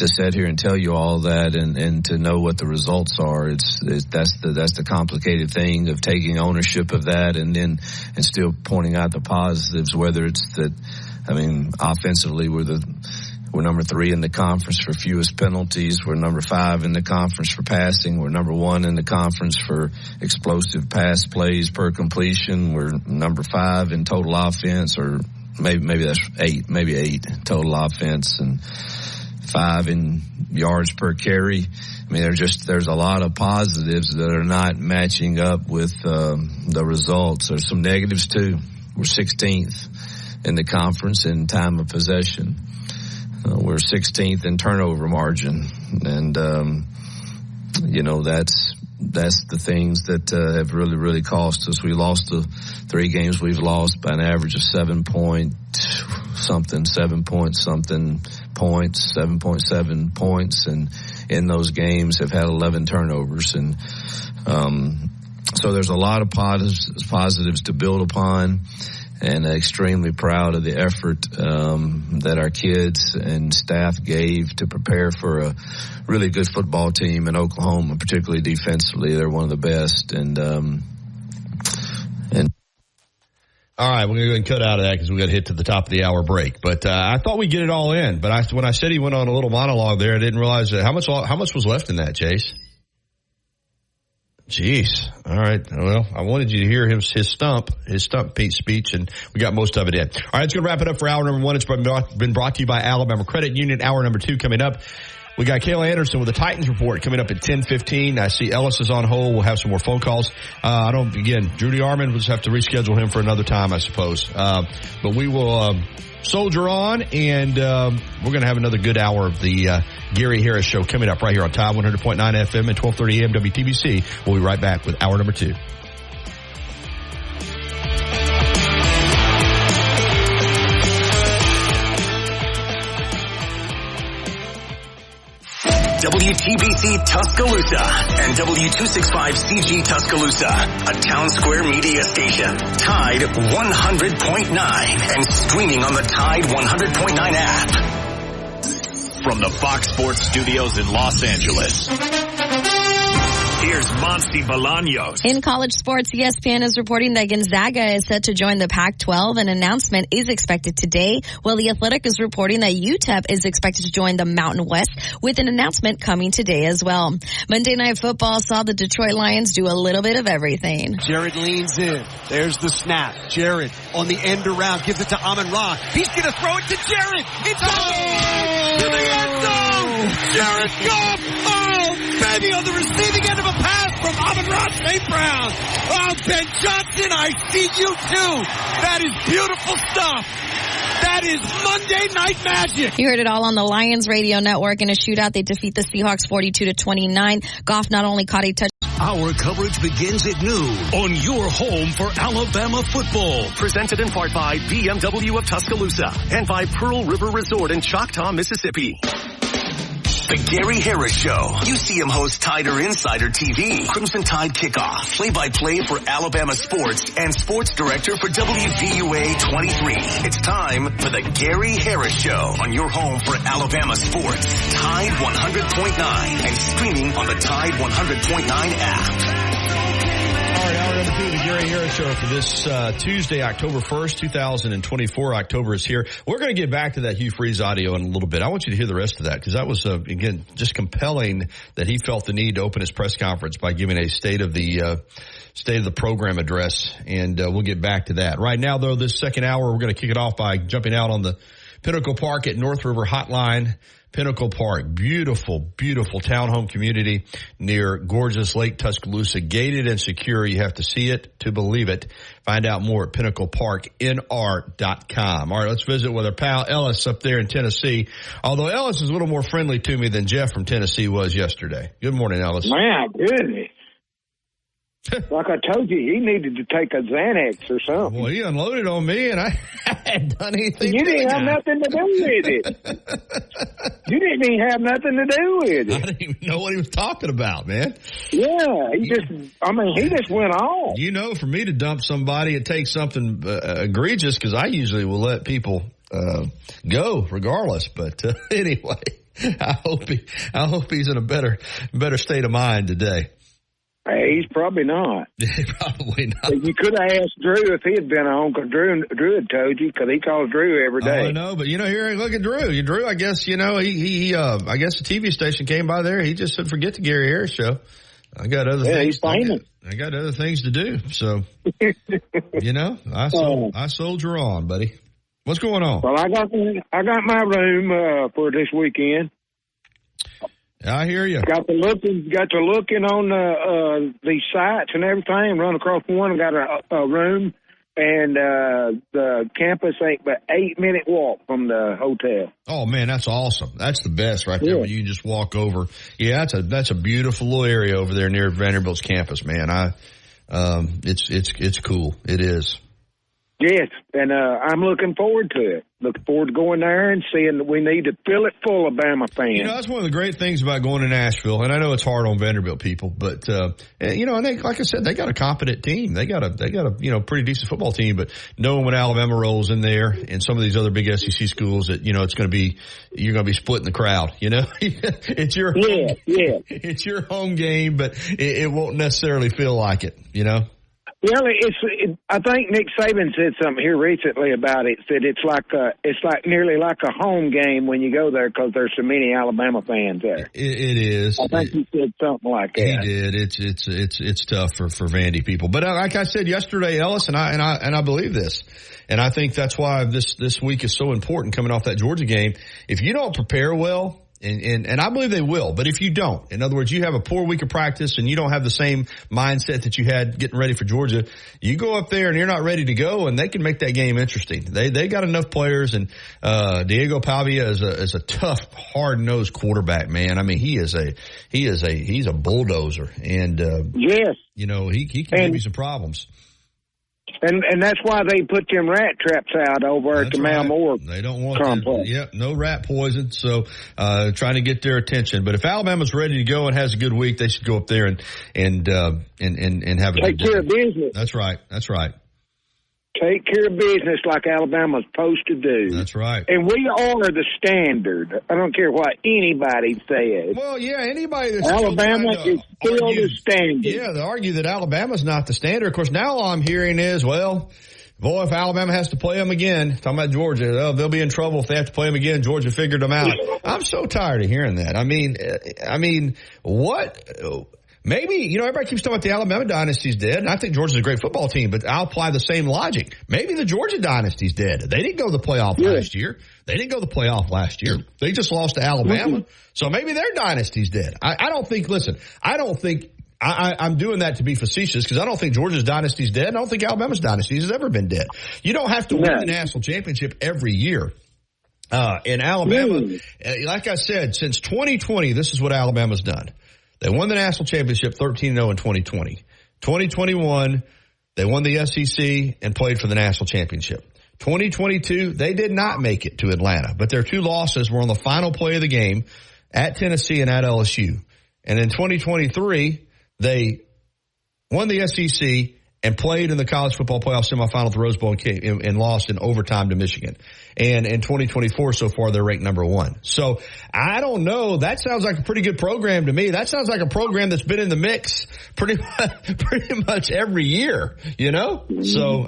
sit here and tell you all that and to know what the results are. That's the complicated thing of taking ownership of that and still pointing out the positives, whether it's that I mean, offensively, we're number 3 in the conference for fewest penalties. We're number 5 in the conference for passing. We're number 1 in the conference for explosive pass plays per completion. We're number 5 in total offense, or maybe that's 8 total offense, and 5 in yards per carry. I mean, there's a lot of positives that are not matching up with the results. There's some negatives too. We're 16th in the conference in time of possession. We're 16th in turnover margin, and that's the things that have really, really cost us. We lost the 3 games we've lost by an average of 7.7 points, and in those games have had 11 turnovers, and so there's a lot of positives to build upon. And extremely proud of the effort that our kids and staff gave to prepare for a really good football team in Oklahoma, particularly defensively. They're one of the best. And all right, we're going to go and cut out of that because we got to hit to the top of the hour break. But I thought we'd get it all in. But when I said he went on a little monologue there, I didn't realize how much was left in that, Chase. Jeez. All right. Well, I wanted you to hear his stump speech, and we got most of it in. All right, it's going to wrap it up for hour number 1. It's been brought to you by Alabama Credit Union. Hour number 2 coming up. We got Kayla Anderson with the Titans report coming up at 10:15. I see Ellis is on hold. We'll have some more phone calls. Judy Armand, we'll just have to reschedule him for another time, I suppose. But we will soldier on, and we're going to have another good hour of the Gary Harris Show coming up right here on Tide 100.9 FM and 1230 AM WTBC. We'll be right back with hour number 2. WTBC Tuscaloosa and W265CG Tuscaloosa, a Town Square media station. Tide 100.9 and streaming on the Tide 100.9 app. From the Fox Sports Studios in Los Angeles, here's Monty Bolaños. In college sports, ESPN is reporting that Gonzaga is set to join the Pac-12. An announcement is expected today, while The Athletic is reporting that UTEP is expected to join the Mountain West, with an announcement coming today as well. Monday Night Football saw the Detroit Lions do a little bit of everything. Jared leans in. There's the snap. Jared on the end around gives it to Amon-Ra. He's going to throw it to Jared. It's to the end zone. Jared Goff. Oh, baby, on the receiving end of a pass from Amon-Ra St. Brown. Oh, Ben Johnson, I see you too. That is beautiful stuff. That is Monday Night Magic. You heard it all on the Lions radio network. In a shootout, they defeat the Seahawks 42-29. Goff not only caught a touchdown. Our coverage begins at noon on your home for Alabama football. Presented in part by BMW of Tuscaloosa and by Pearl River Resort in Choctaw, Mississippi. The Gary Harris Show. UCM host Tider Insider TV. Crimson Tide Kickoff. Play-by-play for Alabama sports and sports director for WVUA 23. It's time for the Gary Harris Show on your home for Alabama sports. Tide 100.9 and streaming on the Tide 100.9 app. All right, hour number 2 of the Gary Harris Show for this Tuesday, October 1st, 2024. October is here. We're going to get back to that Hugh Freeze audio in a little bit. I want you to hear the rest of that because that was, again, just compelling that he felt the need to open his press conference by giving a state of the program address, and we'll get back to that. Right now, though, this second hour, we're going to kick it off by jumping out on the Pinnacle Park at North River Hotline. Pinnacle Park, beautiful, beautiful townhome community near gorgeous Lake Tuscaloosa, gated and secure. You have to see it to believe it. Find out more at pinnacleparknr.com. All right, let's visit with our pal Ellis up there in Tennessee. Although Ellis is a little more friendly to me than Jeff from Tennessee was yesterday. Good morning, Ellis. My goodness. Like I told you, he needed to take a Xanax or something. Well, he unloaded on me, and I hadn't done anything. You didn't have nothing to do with it. You didn't even have nothing to do with it. I didn't even know what he was talking about, man. Yeah, he just went on. You know, for me to dump somebody, it takes something egregious because I usually will let people go regardless. But anyway, I hope he's in a better state of mind today. Hey, he's probably not. Probably not. You could have asked Drew if he had been on, because Drew had told you, because he calls Drew every day. I know, but here, look at Drew. Drew, I guess, he I guess the TV station came by there. He just said, forget the Gary Harris show. I got other things. He's famous. I got other things to do. So, I soldier on, buddy. What's going on? Well, I got my room for this weekend. I hear you. Got to looking on these sites and everything. Run across one and got a room, and the campus ain't but 8-minute walk from the hotel. Oh man, that's awesome. That's the best right there. When you can just walk over. Yeah, that's a beautiful little area over there near Vanderbilt's campus, man. It's cool. It is. Yes, and I'm looking forward to it. Looking forward to going there and seeing that we need to fill it full of Bama fans. That's one of the great things about going to Nashville, and I know it's hard on Vanderbilt people, but and they, like I said, they got a competent team. They got a pretty decent football team. But knowing when Alabama rolls in there and some of these other big SEC schools, that it's going to be, you're going to be splitting the crowd. It's your it's your home game, but it won't necessarily feel like it. Well, I think Nick Saban said something here recently about it. Said it's like nearly like a home game when you go there because there's so many Alabama fans there. It is. I think he said something like that. He did. It's tough for Vandy people. But like I said yesterday, Ellis, and I believe this, and I think that's why this week is so important coming off that Georgia game. If you don't prepare well. And I believe they will. But if you don't, in other words, you have a poor week of practice and you don't have the same mindset that you had getting ready for Georgia, you go up there and you're not ready to go, and they can make that game interesting. They got enough players, and Diego Pavia is a tough, hard-nosed quarterback, man. I mean, he's a bulldozer, and yes, he can give you some problems. And that's why they put them rat traps out over at the Mount Moore. They don't want no rat poison, so trying to get their attention. But if Alabama's ready to go and has a good week, they should go up there and have a take care of business. That's right. Take care of business like Alabama's supposed to do. That's right. And we are the standard. I don't care what anybody says. Well, yeah, anybody that's Alabama is still the standard. Yeah, they argue that Alabama's not the standard. Of course, now all I'm hearing is, well, boy, if Alabama has to play them again, talking about Georgia, they'll be in trouble if they have to play them again. Georgia figured them out. I'm so tired of hearing that. I mean, what? Maybe, everybody keeps talking about the Alabama dynasty's dead, and I think Georgia's a great football team, but I'll apply the same logic. Maybe the Georgia dynasty's dead. They didn't go to the playoff last year. They just lost to Alabama. Mm-hmm. So maybe their dynasty's dead. I'm doing that to be facetious because I don't think Georgia's dynasty's dead. And I don't think Alabama's dynasty has ever been dead. You don't have to win the national championship every year. In Alabama, like I said, since 2020, this is what Alabama's done. They won the national championship 13-0 in 2020. 2021, they won the SEC and played for the national championship. 2022, they did not make it to Atlanta, but their two losses were on the final play of the game at Tennessee and at LSU. And in 2023, they won the SEC and played in the college football playoff semifinal at the Rose Bowl and lost in overtime to Michigan. And in 2024, so far, they're ranked number 1. So I don't know. That sounds like a pretty good program to me. That sounds like a program that's been in the mix pretty much every year, So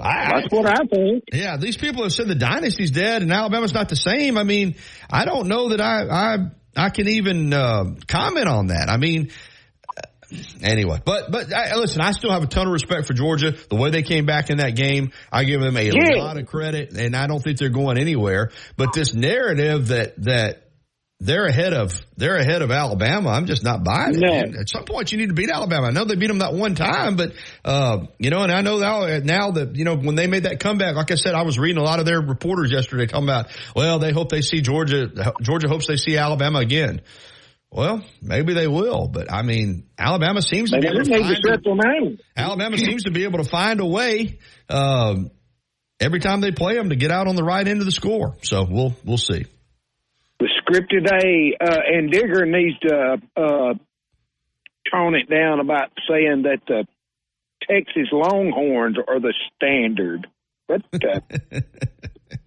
that's what I think. Yeah, these people have said the dynasty's dead and Alabama's not the same. I mean, I don't know that I can even comment on that. I mean, anyway, but listen, I still have a ton of respect for Georgia. The way they came back in that game, I give them a lot of credit, and I don't think they're going anywhere. But this narrative that they're ahead of Alabama, I'm just not buying it. Man. At some point, you need to beat Alabama. I know they beat them that one time, but and I know now that when they made that comeback, like I said, I was reading a lot of their reporters yesterday talking about, well, they hope they see Georgia hopes they see Alabama again. Well, maybe they will, but I mean, Alabama seems to be able to find a way every time they play them to get out on the right end of the score. So we'll see. The script today, and Digger needs to tone it down about saying that the Texas Longhorns are the standard. But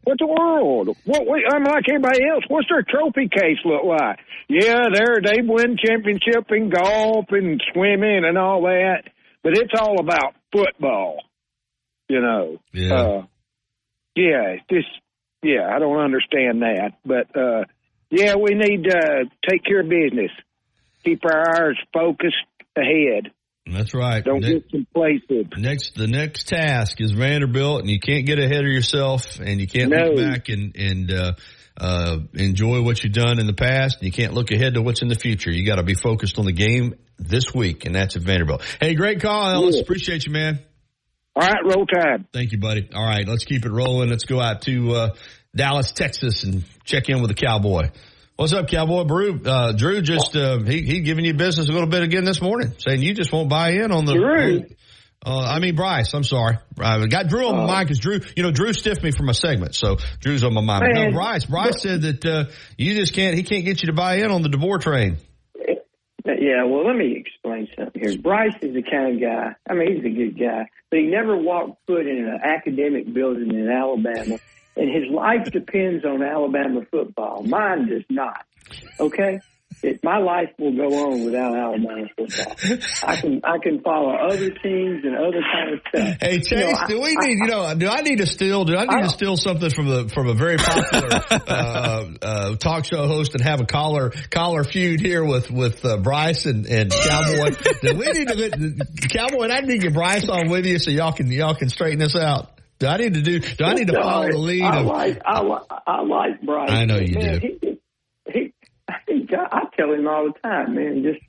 What the world? I'm like everybody else. What's their trophy case look like? Yeah, they win championship in golf and swimming and all that, but it's all about football, you know. Yeah. I don't understand that, but we need to take care of business. Keep our eyes focused ahead. That's right. Don't get complacent. The next task is Vanderbilt, and you can't get ahead of yourself, and you can't look back and enjoy what you've done in the past. And you can't look ahead to what's in the future. You got to be focused on the game this week, and that's at Vanderbilt. Hey, great call, Ellis. Yeah. Appreciate you, man. All right, roll tide. Thank you, buddy. All right, let's keep it rolling. Let's go out to Dallas, Texas, and check in with the Cowboy. What's up, Cowboy? Drew just he giving you business a little bit again this morning, saying you just won't buy in on the. Drew. Bryce. I'm sorry. I got Drew on my mind because Drew stiffed me for my segment, so Drew's on my mind. Man, no, Bryce said that you just can't. He can't get you to buy in on the DeBoer train. Yeah, well, let me explain something here. Bryce is the kind of guy. I mean, he's a good guy, but he never walked foot in an academic building in Alabama. And his life depends on Alabama football. Mine does not. Okay? My life will go on without Alabama football. I can follow other teams and other kind of stuff. Hey Chase, do I need to steal something from a very popular talk show host and have a collar feud here with Bryce and Cowboy? Do we need to get Cowboy and I need to get Bryce on with you so y'all can straighten this out? Do I need to follow the lead? I like Bryce. I know you do. I tell him all the time, man, just,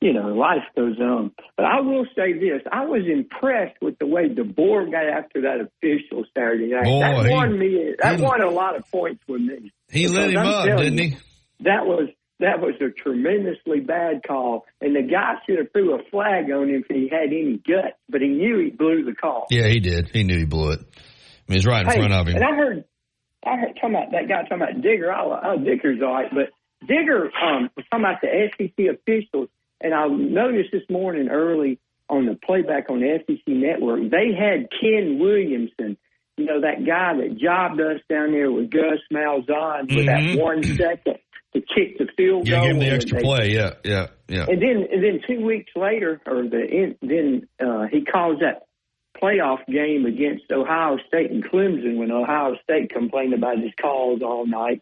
life goes on. But I will say this. I was impressed with the way DeBoer got after that official Saturday night. Boy, that won a lot of points with me. He lit him up, didn't he? That was a tremendously bad call, and the guy should have threw a flag on him if he had any guts, but he knew he blew the call. Yeah, he did. He knew he blew it. I mean, he's right in front of him. And I heard talking about Digger. Digger's all right, but Digger was talking about the SEC officials, and I noticed this morning early on the playback on the SEC network, they had Ken Williamson, that guy that jobbed us down there with Gus Malzahn for that 1 second to kick the field goal. Yeah, give him the extra play. Yeah. And then 2 weeks later, he calls that playoff game against Ohio State and Clemson when Ohio State complained about his calls all night.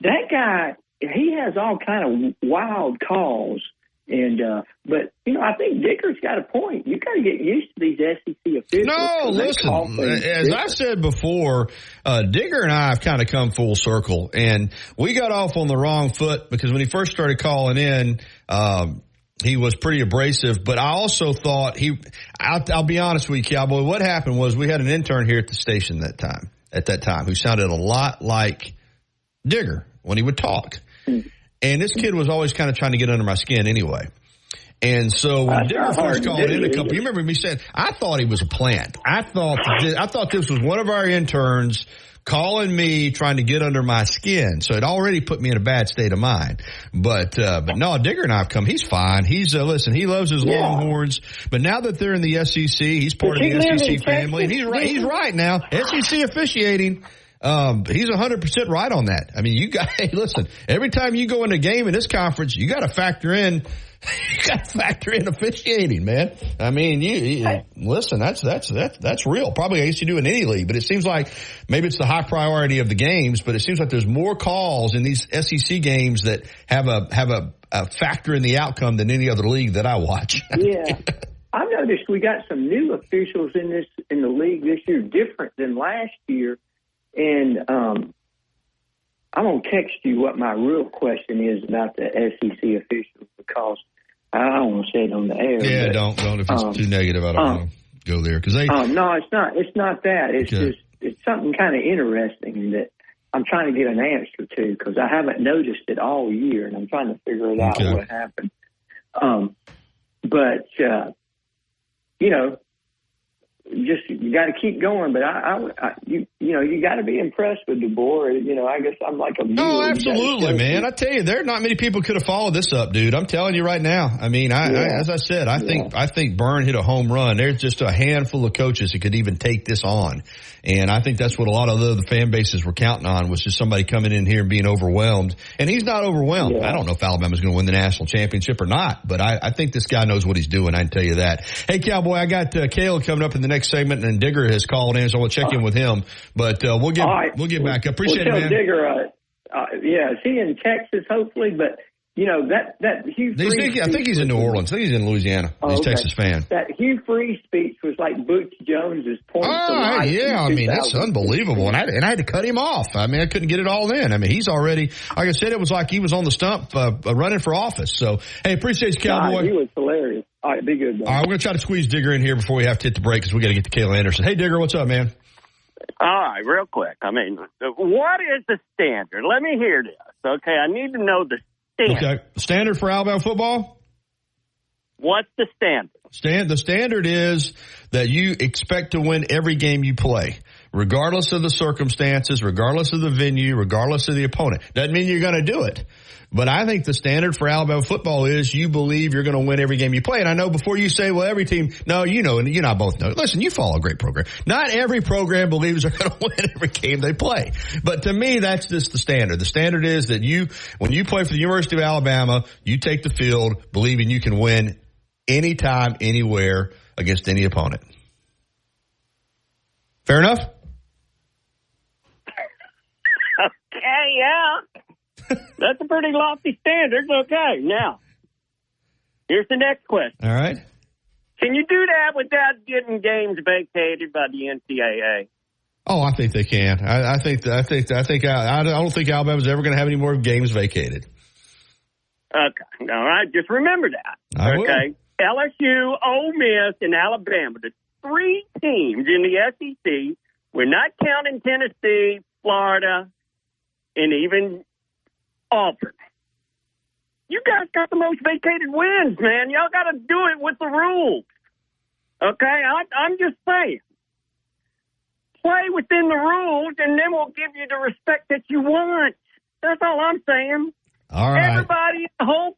That guy, he has all kind of wild calls. And but I think Dicker's got a point. You got to get used to these SEC officials. No, listen. As I said before, Digger and I have kind of come full circle, and we got off on the wrong foot because when he first started calling in, he was pretty abrasive. But I also thought I'll be honest with you, Cowboy. What happened was we had an intern here at the station at that time, who sounded a lot like Digger when he would talk. And this kid was always kind of trying to get under my skin anyway. And so when Digger first called in you remember me saying, I thought he was a plant. I thought this was one of our interns calling me, trying to get under my skin. So it already put me in a bad state of mind. But no, Digger and I have come. He's fine. He's, listen, he loves his Longhorns. But now that they're in the SEC, he's part of the SEC family. And he's right now. SEC officiating. He's 100% right on that. I mean, listen, every time you go in a game in this conference, you got to factor in officiating, man. I mean, listen, that's real. Probably I used to do in any league, but it seems like maybe it's the high priority of the games, but it seems like there's more calls in these SEC games that have a factor in the outcome than any other league that I watch. Yeah. I noticed we got some new officials in the league this year, different than last year. And I'm going to text you what my real question is about the SEC officials because I don't want to say it on the air. Yeah, don't. If it's too negative, I don't want to go there. No, it's not. It's not that. It's just it's something kind of interesting that I'm trying to get an answer to because I haven't noticed it all year, and I'm trying to figure it out what happened. you got to keep going. But you got to be impressed with DeBoer. I guess I'm like a no, absolutely, man. I tell you, there are not many people could have followed this up, dude. I'm telling you right now. I mean, as I said, I think Byrne hit a home run. There's just a handful of coaches who could even take this on, and I think that's what a lot of the fan bases were counting on, was just somebody coming in here and being overwhelmed. And he's not overwhelmed. I don't know if Alabama's going to win the national championship or not, but I think this guy knows what he's doing. I can tell you that. Hey, Cowboy, I got Caleb coming up in the next segment, and Digger has called in, so we'll check in with him. But we'll get back. Appreciate it, man. Digger, is he in Texas, hopefully? But, that Hugh Freeze I think he's in New Orleans. I think he's in Louisiana. He's a Texas fan. That Hugh Freeze speech was like Butch Jones's point. Oh, yeah. I mean, that's unbelievable. And I had to cut him off. I mean, I couldn't get it all in. I mean, he's already, like I said, it was like he was on the stump running for office. So, hey, appreciate you, Cowboy. He was hilarious. All right, be good, man. All right, we're going to try to squeeze Digger in here before we have to hit the break because we got to get to Kayla Anderson. Hey, Digger, what's up, man? All right, real quick. I mean, what is the standard? Let me hear this. Okay, I need to know the standard. Okay, standard for Alabama football? What's the standard? The standard is that you expect to win every game you play, regardless of the circumstances, regardless of the venue, regardless of the opponent. Doesn't mean you're going to do it. But I think the standard for Alabama football is you believe you're going to win every game you play. And I know before you say, well, every team, no, and you and I both know. Listen, you follow a great program. Not every program believes they're going to win every game they play. But to me, that's just the standard. The standard is that when you play for the University of Alabama, you take the field believing you can win anytime, anywhere against any opponent. Fair enough? Okay, yeah. That's a pretty lofty standard. Okay, now, here's the next question. All right. Can you do that without getting games vacated by the NCAA? Oh, I think they can. I don't think Alabama's ever going to have any more games vacated. Okay. All right. Just remember that. Okay. LSU, Ole Miss, and Alabama, the three teams in the SEC. We're not counting Tennessee, Florida, and even Auburn. You guys got the most vacated wins, man. Y'all got to do it with the rules. Okay? I'm just saying. Play within the rules, and then we'll give you the respect that you want. That's all I'm saying. All right. Everybody in the whole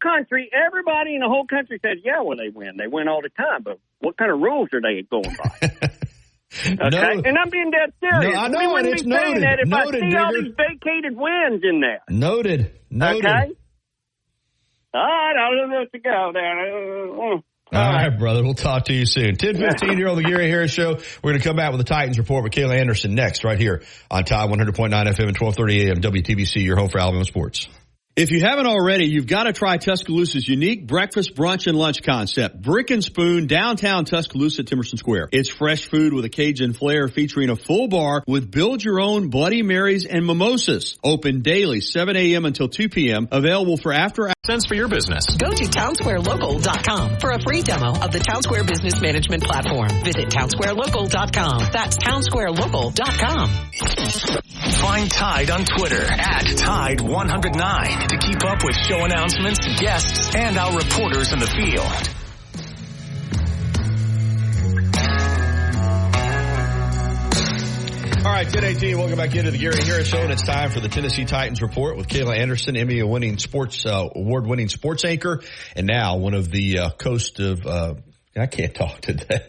country says, yeah, well, they win. They win all the time. But what kind of rules are they going by? Okay, and I'm being dead serious. No, I know, we wouldn't it's be saying noted. that if Noted, I see all Digger. these vacated wins in there. Noted. Okay? All right, I'll let you go there. All right, brother. We'll talk to you soon. 10:15 here on the Gary Harris Show. We're going to come back with the Titans report with Kayla Anderson next, right here on Tide 100.9 FM and 1230 AM WTBC, your home for Alabama sports. If you haven't already, you've got to try Tuscaloosa's unique breakfast, brunch, and lunch concept. Brick and Spoon, downtown Tuscaloosa, Timerson Square. It's fresh food with a Cajun flair featuring a full bar with build your own Bloody Marys and mimosas. Open daily, 7 a.m. until 2 p.m. Available for after Sense for your business. Go to townsquarelocal.com for a free demo of the Townsquare Business Management Platform. Visit townsquarelocal.com. That's townsquarelocal.com. Find Tide on Twitter @Tide109 to keep up with show announcements, guests, and our reporters in the field. All right, 10:18. Welcome back into the Gary Harris Show, and it's time for the Tennessee Titans report with Kayla Anderson, Emmy-winning award-winning sports anchor, and now one of the host of. I can't talk today.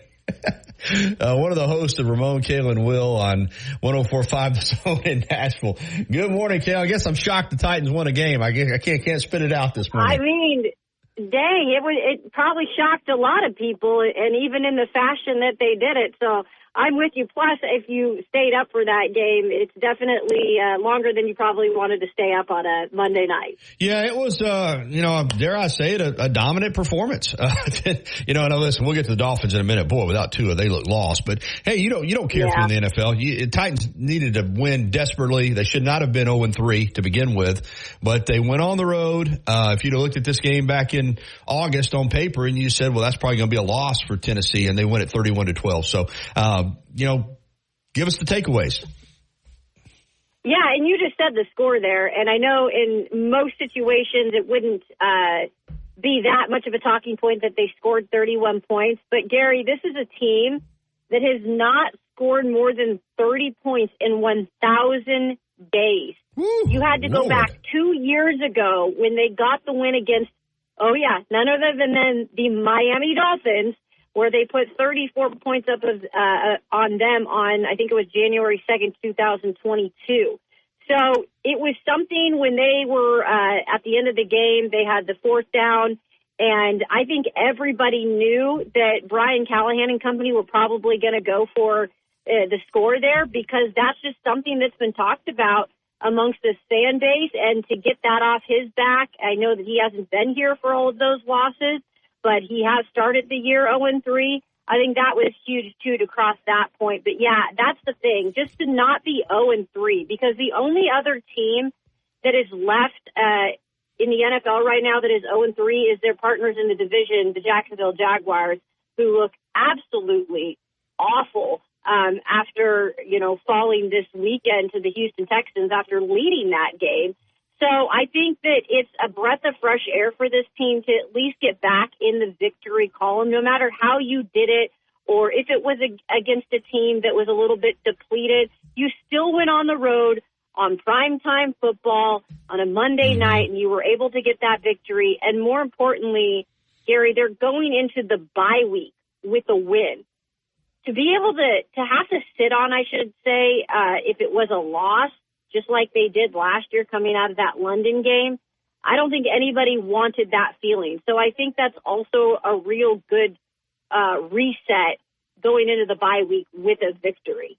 One of the hosts of Ramon, Kayla, and Will on 104.5 The Zone in Nashville. Good morning, Kayla. I guess I'm shocked the Titans won a game. I can't spit it out this morning. I mean, dang, it probably shocked a lot of people, and even in the fashion that they did it. So I'm with you. Plus, if you stayed up for that game, it's definitely longer than you probably wanted to stay up on a Monday night. Yeah, it was, dare I say it, a dominant performance. And listen, we'll get to the Dolphins in a minute. Boy, without Tua, they look lost. But hey, you don't care if you're in the NFL. Titans needed to win desperately. They should not have been 0-3 to begin with, but they went on the road. If you'd have looked at this game back in August on paper and you said, well, that's probably going to be a loss for Tennessee, and they win at 31-12. So, give us the takeaways. Yeah, and you just said the score there, and I know in most situations it wouldn't be that much of a talking point that they scored 31 points. But, Gary, this is a team that has not scored more than 30 points in 1,000 days. You had to go back 2 years ago when they got the win against, none other than the Miami Dolphins, where they put 34 points up on them on, I think it was January 2nd, 2022. So it was something when they were at the end of the game, they had the fourth down, and I think everybody knew that Brian Callahan and company were probably going to go for the score there, because that's just something that's been talked about amongst this fan base, and to get that off his back, I know that he hasn't been here for all of those losses, but he has started the year 0-3. I think that was huge, too, to cross that point. But, yeah, that's the thing, just to not be 0-3, because the only other team that is left in the NFL right now that is 0-3 is their partners in the division, the Jacksonville Jaguars, who look absolutely awful after, falling this weekend to the Houston Texans after leading that game. So I think that it's a breath of fresh air for this team to at least get back in the victory column, no matter how you did it, or if it was against a team that was a little bit depleted. You still went on the road on primetime football on a Monday night, and you were able to get that victory. And more importantly, Gary, they're going into the bye week with a win. To be able to have to sit on, I should say, if it was a loss, just like they did last year coming out of that London game, I don't think anybody wanted that feeling. So I think that's also a real good reset going into the bye week with a victory.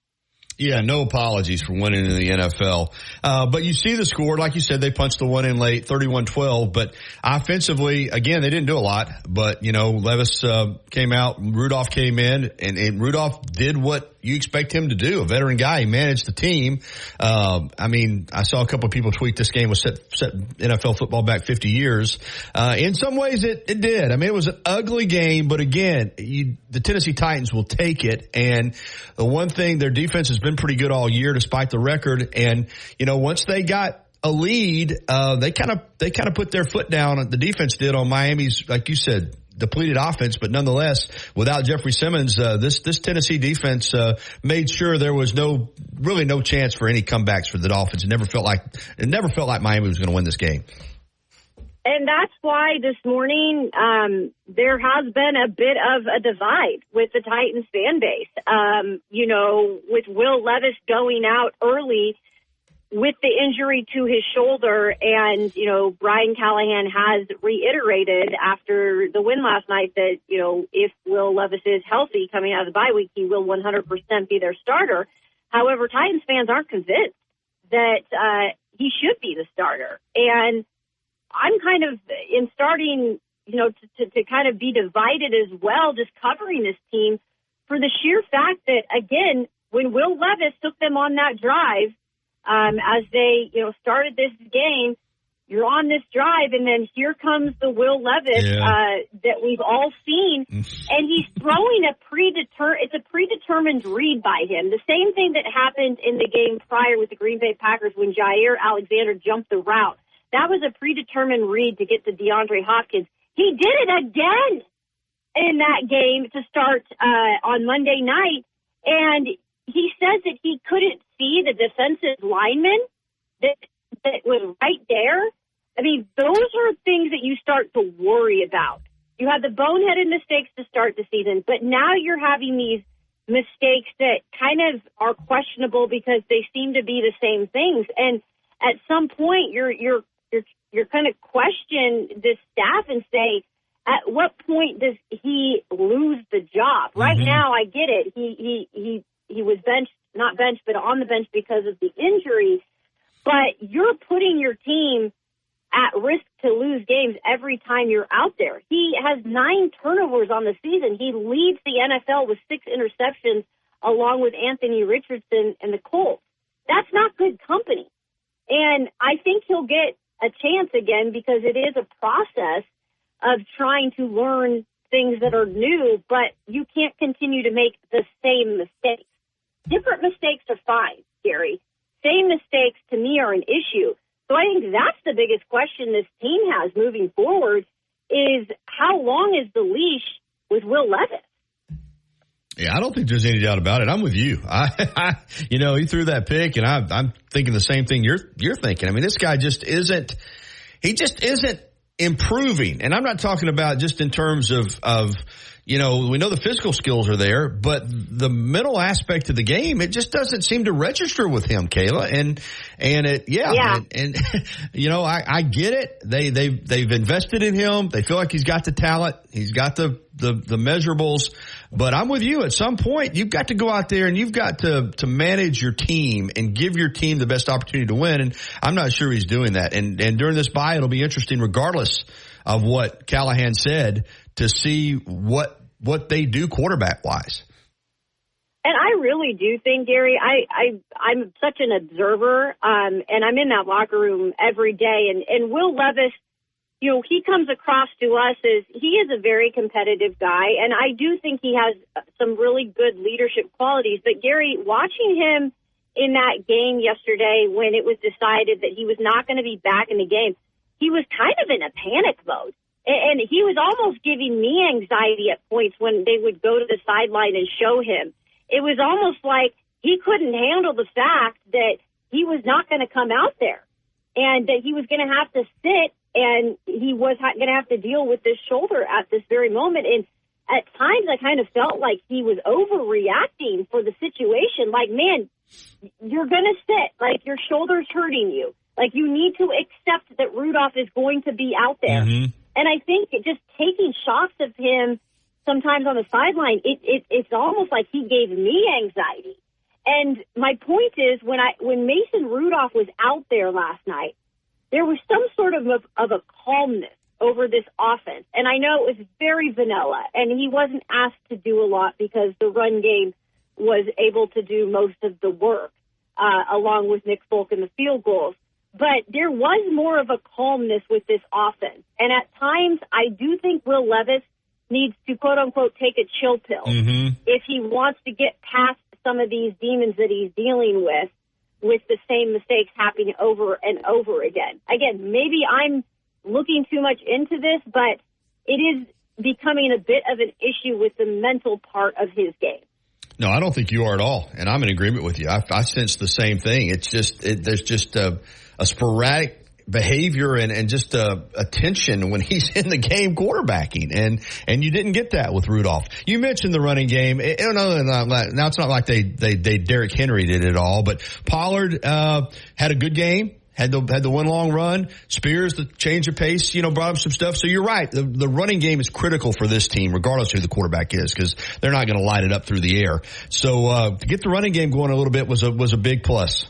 Yeah, no apologies for winning in the NFL. But you see the score. Like you said, they punched the one in late, 31-12. But offensively, again, they didn't do a lot. But, Levis came out, Rudolph came in, and Rudolph did what you expect him to do. A veteran guy. He managed the team. I saw a couple of people tweet this game was set NFL football back 50 years. In some ways, it did. It was an ugly game. But, again, the Tennessee Titans will take it. And the one thing, their defense has been pretty good all year despite the record. And, once they got a lead, they kind of put their foot down. The defense did on Miami's, like you said, depleted offense, but nonetheless, without Jeffrey Simmons, this Tennessee defense made sure there was no chance for any comebacks for the Dolphins. It never felt like Miami was going to win this game. And that's why this morning there has been a bit of a divide with the Titans fan base. With Will Levis going out early with the injury to his shoulder, and, Brian Callahan has reiterated after the win last night that, if Will Levis is healthy coming out of the bye week, he will 100% be their starter. However, Titans fans aren't convinced that he should be the starter. And I'm kind of starting, to kind of be divided as well, just covering this team for the sheer fact that, again, when Will Levis took them on that drive, as they, started this game, you're on this drive, and then here comes the Will Levis that we've all seen, and he's throwing it's a predetermined read by him. The same thing that happened in the game prior with the Green Bay Packers when Jair Alexander jumped the route. That was a predetermined read to get to DeAndre Hopkins. He did it again in that game to start on Monday night, and he says that he couldn't see the defensive lineman that was right there. Those are things that you start to worry about. You had the boneheaded mistakes to start the season, but now you're having these mistakes that kind of are questionable because they seem to be the same things. And at some point, you're going to question this staff and say, at what point does he lose the job? Right now, I get it. He was not benched, but on the bench because of the injury. But you're putting your team at risk to lose games every time you're out there. He has 9 turnovers on the season. He leads the NFL with 6 interceptions along with Anthony Richardson and the Colts. That's not good company. And I think he'll get a chance again because it is a process of trying to learn things that are new, but you can't continue to make the same mistakes. Different mistakes are fine, Gary. Same mistakes, to me, are an issue. So I think that's the biggest question this team has moving forward is how long is the leash with Will Levis? Yeah, I don't think there's any doubt about it. I'm with you. He threw that pick, and I'm thinking the same thing you're thinking. I mean, this guy just isn't improving. And I'm not talking about just in terms of we know the physical skills are there, but the mental aspect of the game, it just doesn't seem to register with him, Kayla. And I get it. They've invested in him. They feel like he's got the talent. He's got the measurables. But I'm with you. At some point, you've got to go out there and you've got to manage your team and give your team the best opportunity to win. And I'm not sure he's doing that. And during this bye, it'll be interesting, regardless of what Callahan said, to see what they do quarterback wise. And I really do think, Gary, I'm such an observer, and I'm in that locker room every day. And Will Levis, he comes across to us as he is a very competitive guy, and I do think he has some really good leadership qualities. But, Gary, watching him in that game yesterday when it was decided that he was not going to be back in the game, he was kind of in a panic mode. And he was almost giving me anxiety at points when they would go to the sideline and show him. It was almost like he couldn't handle the fact that he was not going to come out there and that he was going to have to sit and he was going to have to deal with this shoulder at this very moment. And at times I kind of felt like he was overreacting for the situation. Like, man, you're going to sit. Like, your shoulder's hurting you. Like, you need to accept that Rudolph is going to be out there. Mm-hmm. And I think just taking shots of him sometimes on the sideline, it's almost like he gave me anxiety. And my point is, when Mason Rudolph was out there last night, there was some sort of a calmness over this offense. And I know it was very vanilla, and he wasn't asked to do a lot because the run game was able to do most of the work, along with Nick Folk and the field goals. But there was more of a calmness with this offense. And at times, I do think Will Levis needs to, quote-unquote, take a chill pill if he wants to get past some of these demons that he's dealing with the same mistakes happening over and over again. Again, maybe I'm looking too much into this, but it is becoming a bit of an issue with the mental part of his game. No, I don't think you are at all, and I'm in agreement with you. I sense the same thing. It's just there's just a sporadic behavior and just a tension when he's in the game quarterbacking, and you didn't get that with Rudolph. You mentioned the running game. Now it's not like they Derrick Henry did it all, but Pollard had a good game. Had the one long run. Spears, the change of pace, brought up some stuff. So you're right. The running game is critical for this team, regardless of who the quarterback is, because they're not going to light it up through the air. So to get the running game going a little bit was a big plus.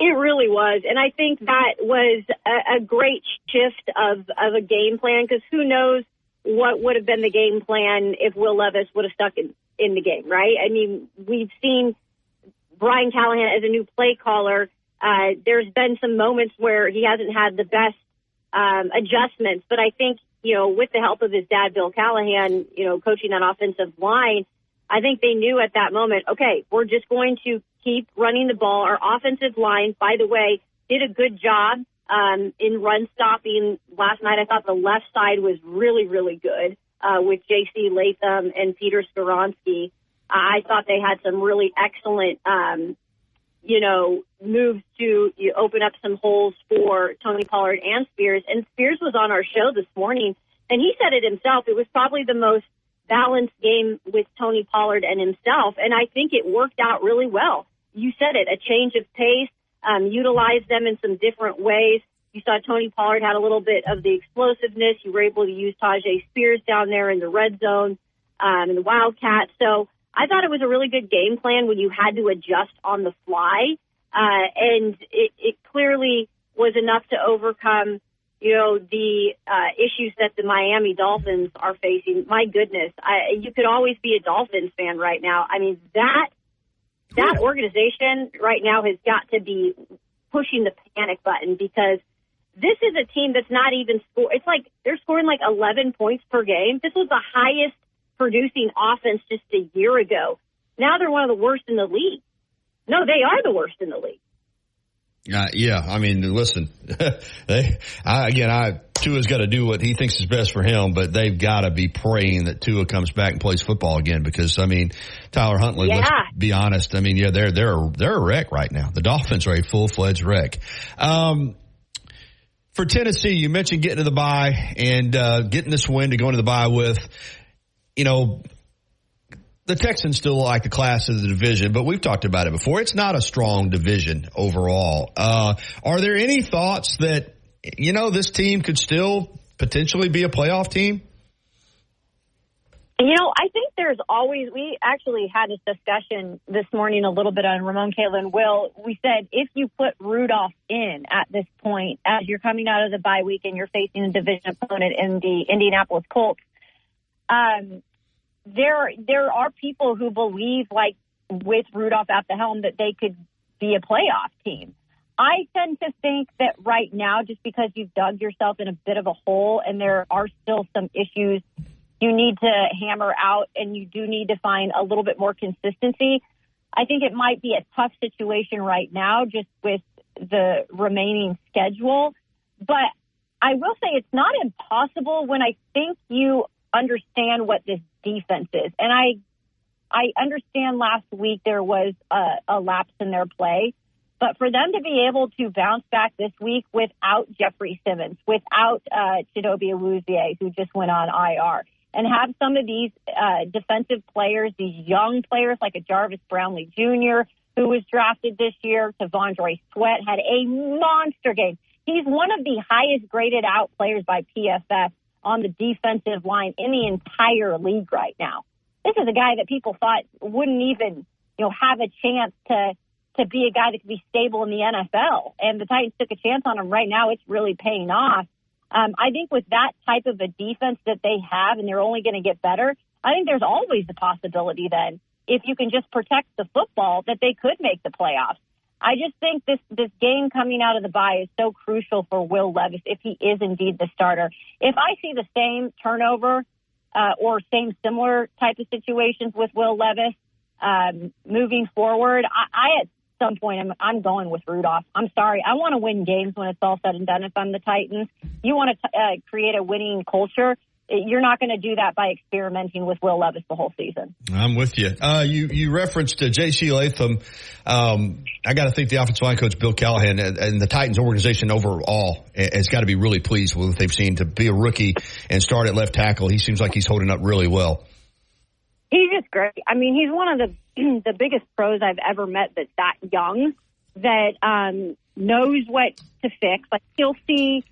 It really was. And I think that was a great shift of a game plan, because who knows what would have been the game plan if Will Levis would have stuck in the game, right? I mean, we've seen Brian Callahan as a new play caller. There's been some moments where he hasn't had the best adjustments, but I think, with the help of his dad, Bill Callahan, coaching that offensive line, I think they knew at that moment, okay, we're just going to keep running the ball. Our offensive line, by the way, did a good job in run stopping last night. I thought the left side was really, really good with J.C. Latham and Peter Skoronsky. I thought they had some really excellent moves to open up some holes for Tony Pollard and Spears. And Spears was on our show this morning, and he said it himself. It was probably the most balanced game with Tony Pollard and himself, and I think it worked out really well. You said it, a change of pace, utilized them in some different ways. You saw Tony Pollard had a little bit of the explosiveness. You were able to use Tajay Spears down there in the red zone and the Wildcat. So I thought it was a really good game plan when you had to adjust on the fly, and it clearly was enough to overcome, the issues that the Miami Dolphins are facing. My goodness, you could always be a Dolphins fan right now. I mean, that organization right now has got to be pushing the panic button, because this is a team that's not even it's like they're scoring like 11 points per game. This was the highest producing offense just a year ago. Now they're one of the worst in the league. No, they are the worst in the league. Yeah, I mean, listen, Callahan Tua's got to do what he thinks is best for him, but they've got to be praying that Tua comes back and plays football again because, I mean, Tyler Huntley, let's be honest. I mean, yeah, they're a wreck right now. The Dolphins are a full-fledged wreck. For Tennessee, you mentioned getting to the bye and getting this win to go into the bye with, you know, the Texans still like the class of the division, but we've talked about it before. It's not a strong division overall. Are there any thoughts that, you know, this team could still potentially be a playoff team? You know, I think there's always, we actually had this discussion this morning a little bit on Ramon, Kayla, and Will. We said if you put Rudolph in at this point, as you're coming out of the bye week and you're facing a division opponent in the Indianapolis Colts, there are people who believe, like with Rudolph at the helm, that they could be a playoff team. I tend to think that right now, just because you've dug yourself in a bit of a hole and there are still some issues you need to hammer out and you do need to find a little bit more consistency, I think it might be a tough situation right now just with the remaining schedule. But I will say it's not impossible when I think you understand what this defense is. And I understand last week there was a lapse in their play, but for them to be able to bounce back this week without Jeffrey Simmons, without Chidobe Awuzie, who just went on IR, and have some of these defensive players, these young players like a Jarvis Brownlee Jr., who was drafted this year, T'Vondre Sweat, had a monster game. He's one of the highest graded out players by PFF on the defensive line in the entire league right now. This is a guy that people thought wouldn't even, have a chance to be a guy that could be stable in the NFL. And the Titans took a chance on him. Right now, it's really paying off. I think with that type of a defense that they have, and they're only going to get better, I think there's always the possibility then, if you can just protect the football, that they could make the playoffs. I just think this game coming out of the bye is so crucial for Will Levis if he is indeed the starter. If I see the same turnover or same similar type of situations with Will Levis moving forward, I at some point I'm going with Rudolph. I'm sorry. I want to win games when it's all said and done if I'm the Titans. You want to create a winning culture. You're not going to do that by experimenting with Will Levis the whole season. I'm with you. You referenced J.C. Latham. I got to think the offensive line coach, Bill Callahan, and the Titans organization overall has got to be really pleased with what they've seen. To be a rookie and start at left tackle, he seems like he's holding up really well. He's just great. I mean, he's one of the biggest pros I've ever met that's that young, that knows what to fix. Like, he'll see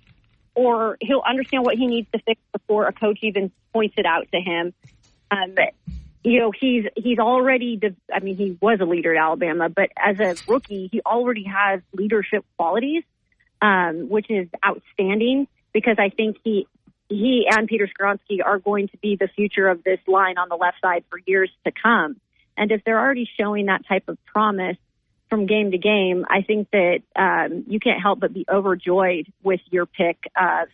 or he'll understand what he needs to fix before a coach even points it out to him. He's already, he was a leader at Alabama, but as a rookie, he already has leadership qualities, which is outstanding because I think he and Peter Skoronski are going to be the future of this line on the left side for years to come. And if they're already showing that type of promise from game to game, I think that you can't help but be overjoyed with your pick,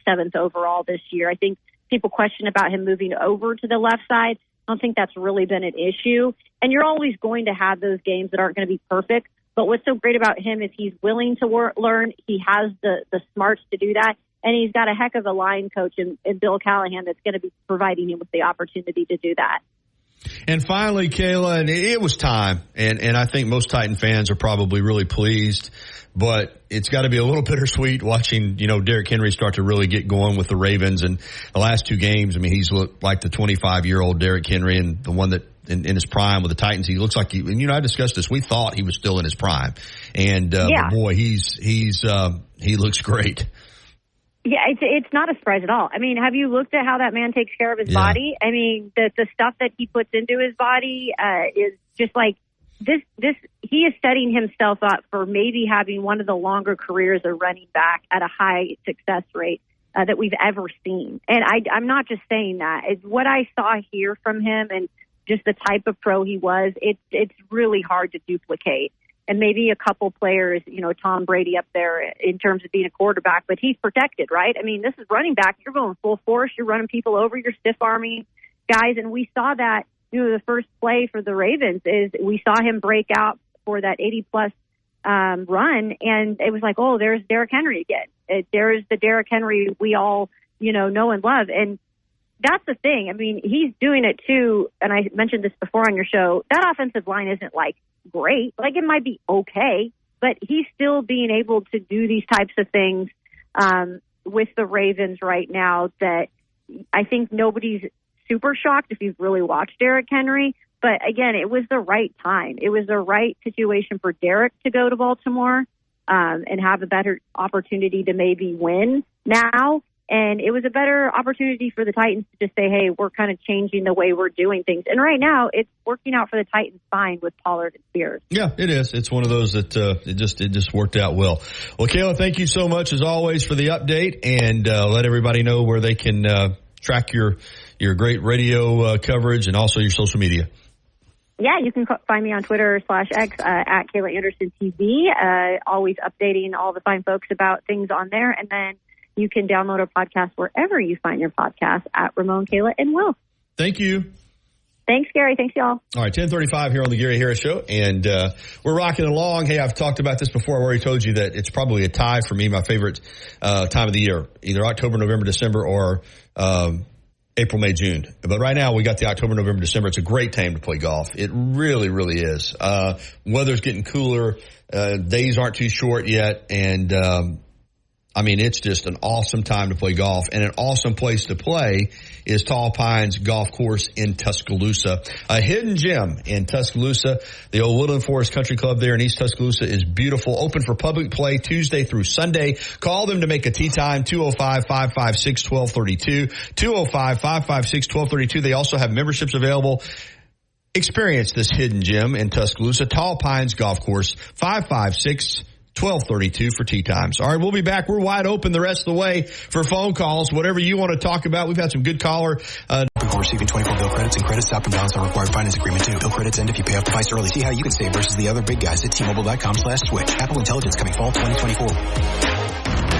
7th overall this year. I think people question about him moving over to the left side. I don't think that's really been an issue. And you're always going to have those games that aren't going to be perfect. But what's so great about him is he's willing to learn. He has the smarts to do that. And he's got a heck of a line coach in Bill Callahan that's going to be providing him with the opportunity to do that. And finally, Kayla, and it was time, and I think most Titan fans are probably really pleased, but it's got to be a little bittersweet watching, Derrick Henry start to really get going with the Ravens. And the last 2 games, he's looked like the 25-year-old Derrick Henry, and the one that in his prime with the Titans, he looks like I discussed this. We thought he was still in his prime, and but boy, he looks great. Yeah, it's not a surprise at all. Have you looked at how that man takes care of his body? The stuff that he puts into his body is just like this. He is setting himself up for maybe having one of the longer careers of running back at a high success rate that we've ever seen. And I'm not just saying that. It's what I saw here from him and just the type of pro he was. It's really hard to duplicate. And maybe a couple players, Tom Brady up there in terms of being a quarterback, but he's protected, right? This is running back. You're going full force. You're running people over. You're stiff-arming guys. And we saw that, the first play for the Ravens is we saw him break out for that 80-plus run, and it was like, oh, there's Derrick Henry again. There's the Derrick Henry we all know and love. And that's the thing. I mean, he's doing it too. And I mentioned this before on your show. That offensive line isn't like great. Like, it might be okay, but he's still being able to do these types of things with the Ravens right now that I think nobody's super shocked if you've really watched Derrick Henry. But again, it was the right time. It was the right situation for Derrick to go to Baltimore and have a better opportunity to maybe win now. And it was a better opportunity for the Titans to just say, hey, we're kind of changing the way we're doing things. And right now, it's working out for the Titans fine with Pollard and Spears. Yeah, it is. It's one of those that it just worked out well. Well, Kayla, thank you so much, as always, for the update. And let everybody know where they can track your great radio coverage and also your social media. Yeah, you can find me on Twitter /X at Kayla Anderson TV. Always updating all the fine folks about things on there. And then you can download our podcast wherever you find your podcast at Ramon, Kayla, and Will. Thank you. Thanks, Gary. Thanks, y'all. All right, 10:35 here on the Gary Harris Show, and we're rocking along. Hey, I've talked about this before. I've already told you that it's probably a tie for me, my favorite time of the year, either October, November, December, or April, May, June. But right now we got the October, November, December. It's a great time to play golf. It really, really is. Weather's getting cooler. Days aren't too short yet, and I mean, it's just an awesome time to play golf, and an awesome place to play is Tall Pines Golf Course in Tuscaloosa, a hidden gem in Tuscaloosa. The old Woodland Forest Country Club there in East Tuscaloosa is beautiful, open for public play Tuesday through Sunday. Call them to make a tee time, 205-556-1232, 205-556-1232. They also have memberships available. Experience this hidden gem in Tuscaloosa, Tall Pines Golf Course, 556-1232 for tee times. All right, we'll be back. We're wide open the rest of the way for phone calls, whatever you want to talk about. We've had some good caller. Before receiving 24 bill credits, and credits stop and balance on required finance agreement too. Bill credits end if you pay off the device early. See how you can save versus the other big guys at T-Mobile.com/switch. Apple Intelligence coming fall 2024.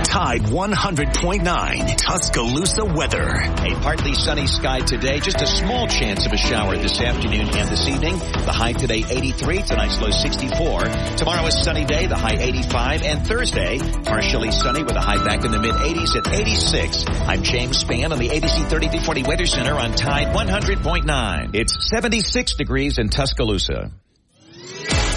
Tide 100.9 Tuscaloosa weather. A partly sunny sky today. Just a small chance of a shower this afternoon and this evening. The high today 83. Tonight's low 64. Tomorrow is sunny day. The high 85. And Thursday, partially sunny with a high back in the mid-80s at 86. I'm James Spann on the ABC 3340 Weather Center on Tide 100.9. It's 76 degrees in Tuscaloosa.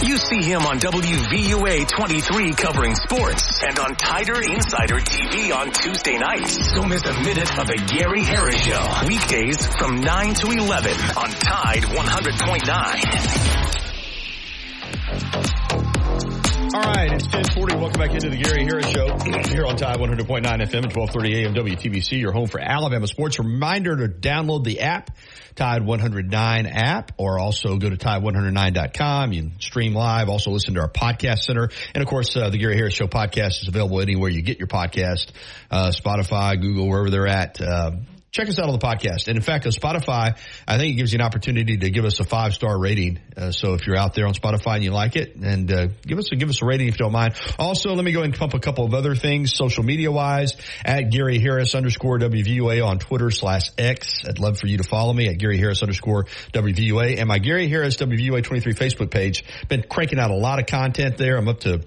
You see him on WVUA 23 covering sports and on Tider Insider TV on Tuesday nights. Don't miss a minute of the Gary Harris Show. Weekdays from 9 to 11 on Tide 100.9. All right, it's 10:40. Welcome back into the Gary Harris Show here on Tide 100.9 FM and 1230 AM WTBC, your home for Alabama sports. Reminder to download the app, Tide 109 app, or also go to Tide109.com. You can stream live, also listen to our podcast center. And, of course, the Gary Harris Show podcast is available anywhere you get your podcast, Spotify, Google, wherever they're at. Check us out on the podcast. And in fact, on Spotify, I think it gives you an opportunity to give us a 5-star rating. So if you're out there on Spotify and you like it, and give us a rating if you don't mind. Also, let me go and pump a couple of other things social media wise at Gary Harris _WVUA on Twitter /X. I'd love for you to follow me at Gary Harris _WVUA, and my Gary Harris WVUA 23 Facebook page. Been cranking out a lot of content there. I'm up to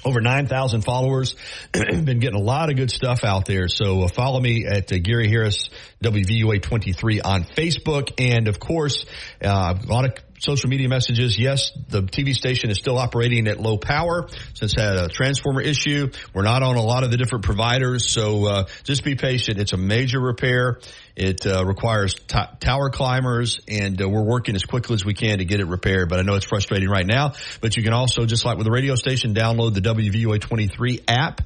over 9,000 followers. Been getting a lot of good stuff out there. So follow me at Gary Harris WVUA 23 on Facebook. And of course, a lot of social media messages. Yes, the TV station is still operating at low power since it had a transformer issue. We're not on a lot of the different providers, so just be patient. It's a major repair. It requires tower climbers, and we're working as quickly as we can to get it repaired. But I know it's frustrating right now. But you can also, just like with the radio station, download the WVUA 23 app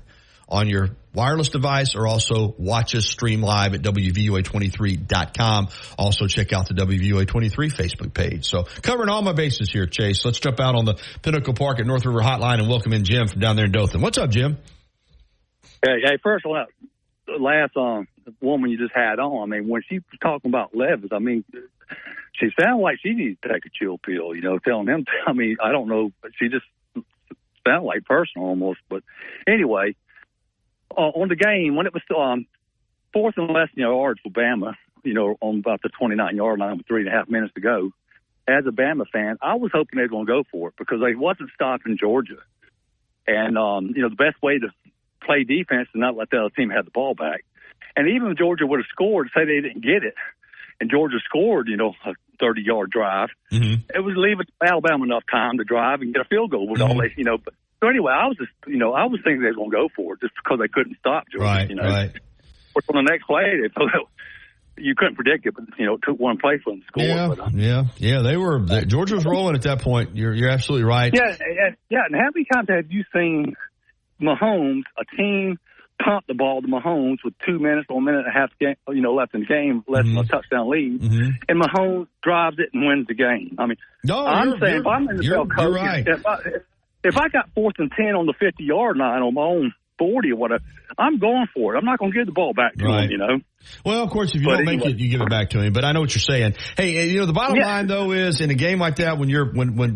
on your wireless device, or also watch us stream live at WVUA23.com. Also check out the WVUA 23 Facebook page. So covering all my bases here, Chase. Let's jump out on the Pinnacle Park at North River Hotline and welcome in Jim from down there in Dothan. What's up, Jim? Hey, first of all, the last woman you just had on, I mean, when she was talking about Levis, I mean, she sounded like she needs to take a chill pill, telling him, I mean, I don't know, but she just sounded like personal almost. But anyway, on the game, when it was 4th and less yards for Bama, on about the 29-yard line with 3.5 minutes to go, as a Bama fan, I was hoping they were going to go for it because they wasn't stopping Georgia. And, the best way to play defense is not let the other team have the ball back. And even if Georgia would have scored, say they didn't get it, and Georgia scored, a 30-yard drive, it was leaving Alabama enough time to drive and get a field goal with all they, But, so anyway, I was just, I was thinking they were going to go for it just because they couldn't stop Georgia. Right. On the next play, you couldn't predict it, but it took one play for them to score. Yeah. Georgia was rolling at that point. You're absolutely right. Yeah. And how many times have you seen Mahomes, a team, pump the ball to Mahomes with 2 minutes or a minute and a half left in the game, less than a touchdown lead, and Mahomes drives it and wins the game? I mean, I'm saying if I'm an NFL coach, right. if I got 4th and 10 on the 50-yard line on my own 40 or whatever, I'm going for it. I'm not going to give the ball back to him, Well, of course, if you don't make it, you give it back to him. But I know what you're saying. Hey, the bottom line though is in a game like that, when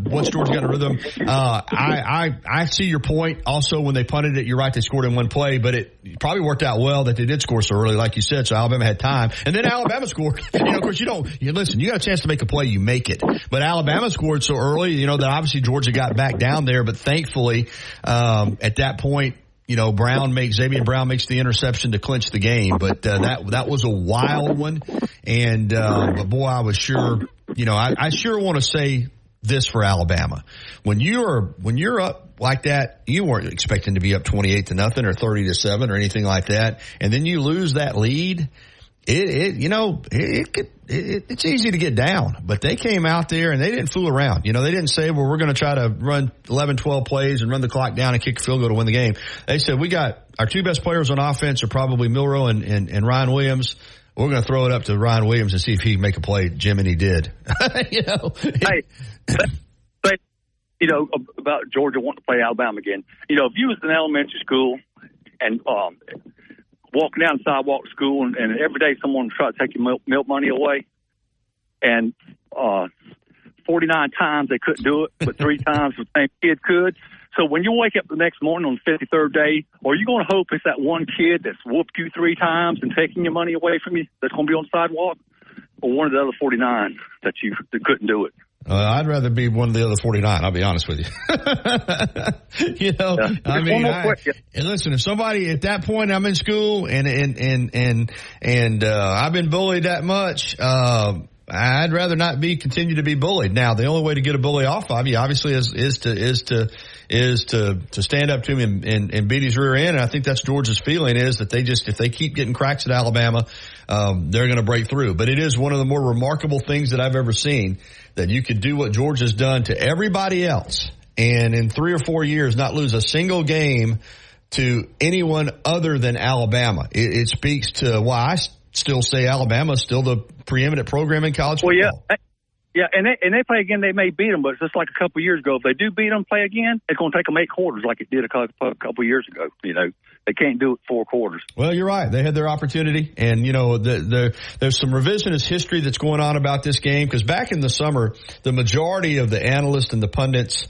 once Georgia got a rhythm, I see your point. Also, when they punted it, you're right, they scored in one play, but it probably worked out well that they did score so early, like you said. So Alabama had time, and then Alabama scored. Of course, you got a chance to make a play, you make it. But Alabama scored so early, that obviously Georgia got back down there. But thankfully, at that point, Xavier Brown makes the interception to clinch the game, but that was a wild one. And but boy, I was sure, I sure want to say this for Alabama. When you're up like that, you weren't expecting to be up 28-0 or 30-7 or anything like that, and then you lose that lead. It's easy to get down, but they came out there and they didn't fool around. They didn't say, well, we're going to try to run 11, 12 plays and run the clock down and kick a field goal to win the game. They said, we got our 2 best players on offense are probably Milroe and Ryan Williams. We're going to throw it up to Ryan Williams and see if he can make a play, Jim, and he did. Hey, about Georgia wanting to play Alabama again. If you was in elementary school and walking down the sidewalk to school, and every day someone would try to take your milk money away, and 49 times they couldn't do it, but 3 times the same kid could. So when you wake up the next morning on the 53rd day, are you going to hope it's that one kid that's whooped you 3 times and taking your money away from you that's going to be on the sidewalk, or one of the other 49 that couldn't do it? I'd rather be one of the other 49. I'll be honest with you. Listen, if somebody at that point, I'm in school and I've been bullied that much, I'd rather not continue to be bullied. Now, the only way to get a bully off of you, obviously, is to stand up to him and beat his rear end. And I think that's Georgia's feeling, is that if they keep getting cracks at Alabama, they're going to break through. But it is one of the more remarkable things that I've ever seen, that you could do what Georgia's done to everybody else, and in 3 or 4 years not lose a single game to anyone other than Alabama. It speaks to why I still say Alabama is still the preeminent program in college football. Well, yeah, and they play again. They may beat them, but it's just like a couple of years ago. If they do beat them, play again, it's going to take them 8 quarters, like it did a couple of years ago. They can't do it 4 quarters. Well, you're right. They had their opportunity, and there's some revisionist history that's going on about this game, because back in the summer, the majority of the analysts and the pundits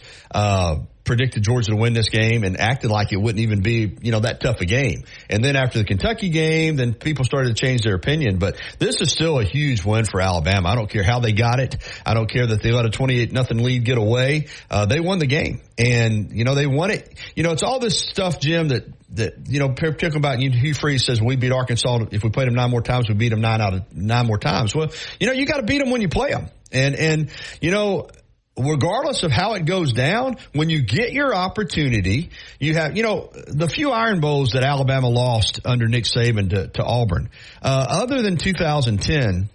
predicted Georgia to win this game and acted like it wouldn't even be, that tough a game. And then after the Kentucky game, then people started to change their opinion. But this is still a huge win for Alabama. I don't care how they got it. I don't care that they let a 28-0 lead get away. They won the game. And, they won it. It's all this stuff, Jim, that talking about, Hugh Freeze says we beat Arkansas. If we played them 9 more times, we beat them 9 out of 9 more times. Well, you got to beat them when you play them. And regardless of how it goes down, when you get your opportunity, you have, the few Iron Bowls that Alabama lost under Nick Saban to Auburn, other than 2010,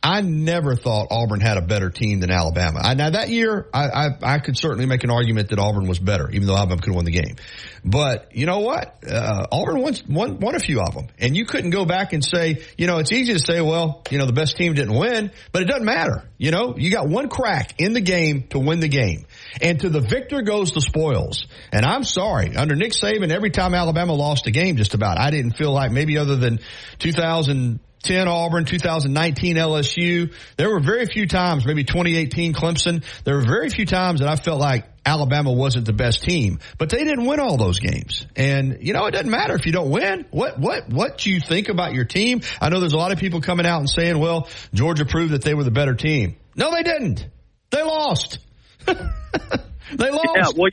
I never thought Auburn had a better team than Alabama. Now that year, I could certainly make an argument that Auburn was better, even though Alabama could have won the game. But you know what? Auburn won a few of them. And you couldn't go back and say, it's easy to say, well, the best team didn't win, but it doesn't matter. You got one crack in the game to win the game. And to the victor goes the spoils. And I'm sorry, under Nick Saban, every time Alabama lost a game, just about, I didn't feel like, maybe other than 2010 Auburn, 2019 LSU, there were very few times, maybe 2018 Clemson, there were very few times that I felt like Alabama wasn't the best team, but they didn't win all those games. And, it doesn't matter if you don't win. What you think about your team? I know there's a lot of people coming out and saying, well, Georgia proved that they were the better team. No, they didn't. They lost. They lost. Yeah, well,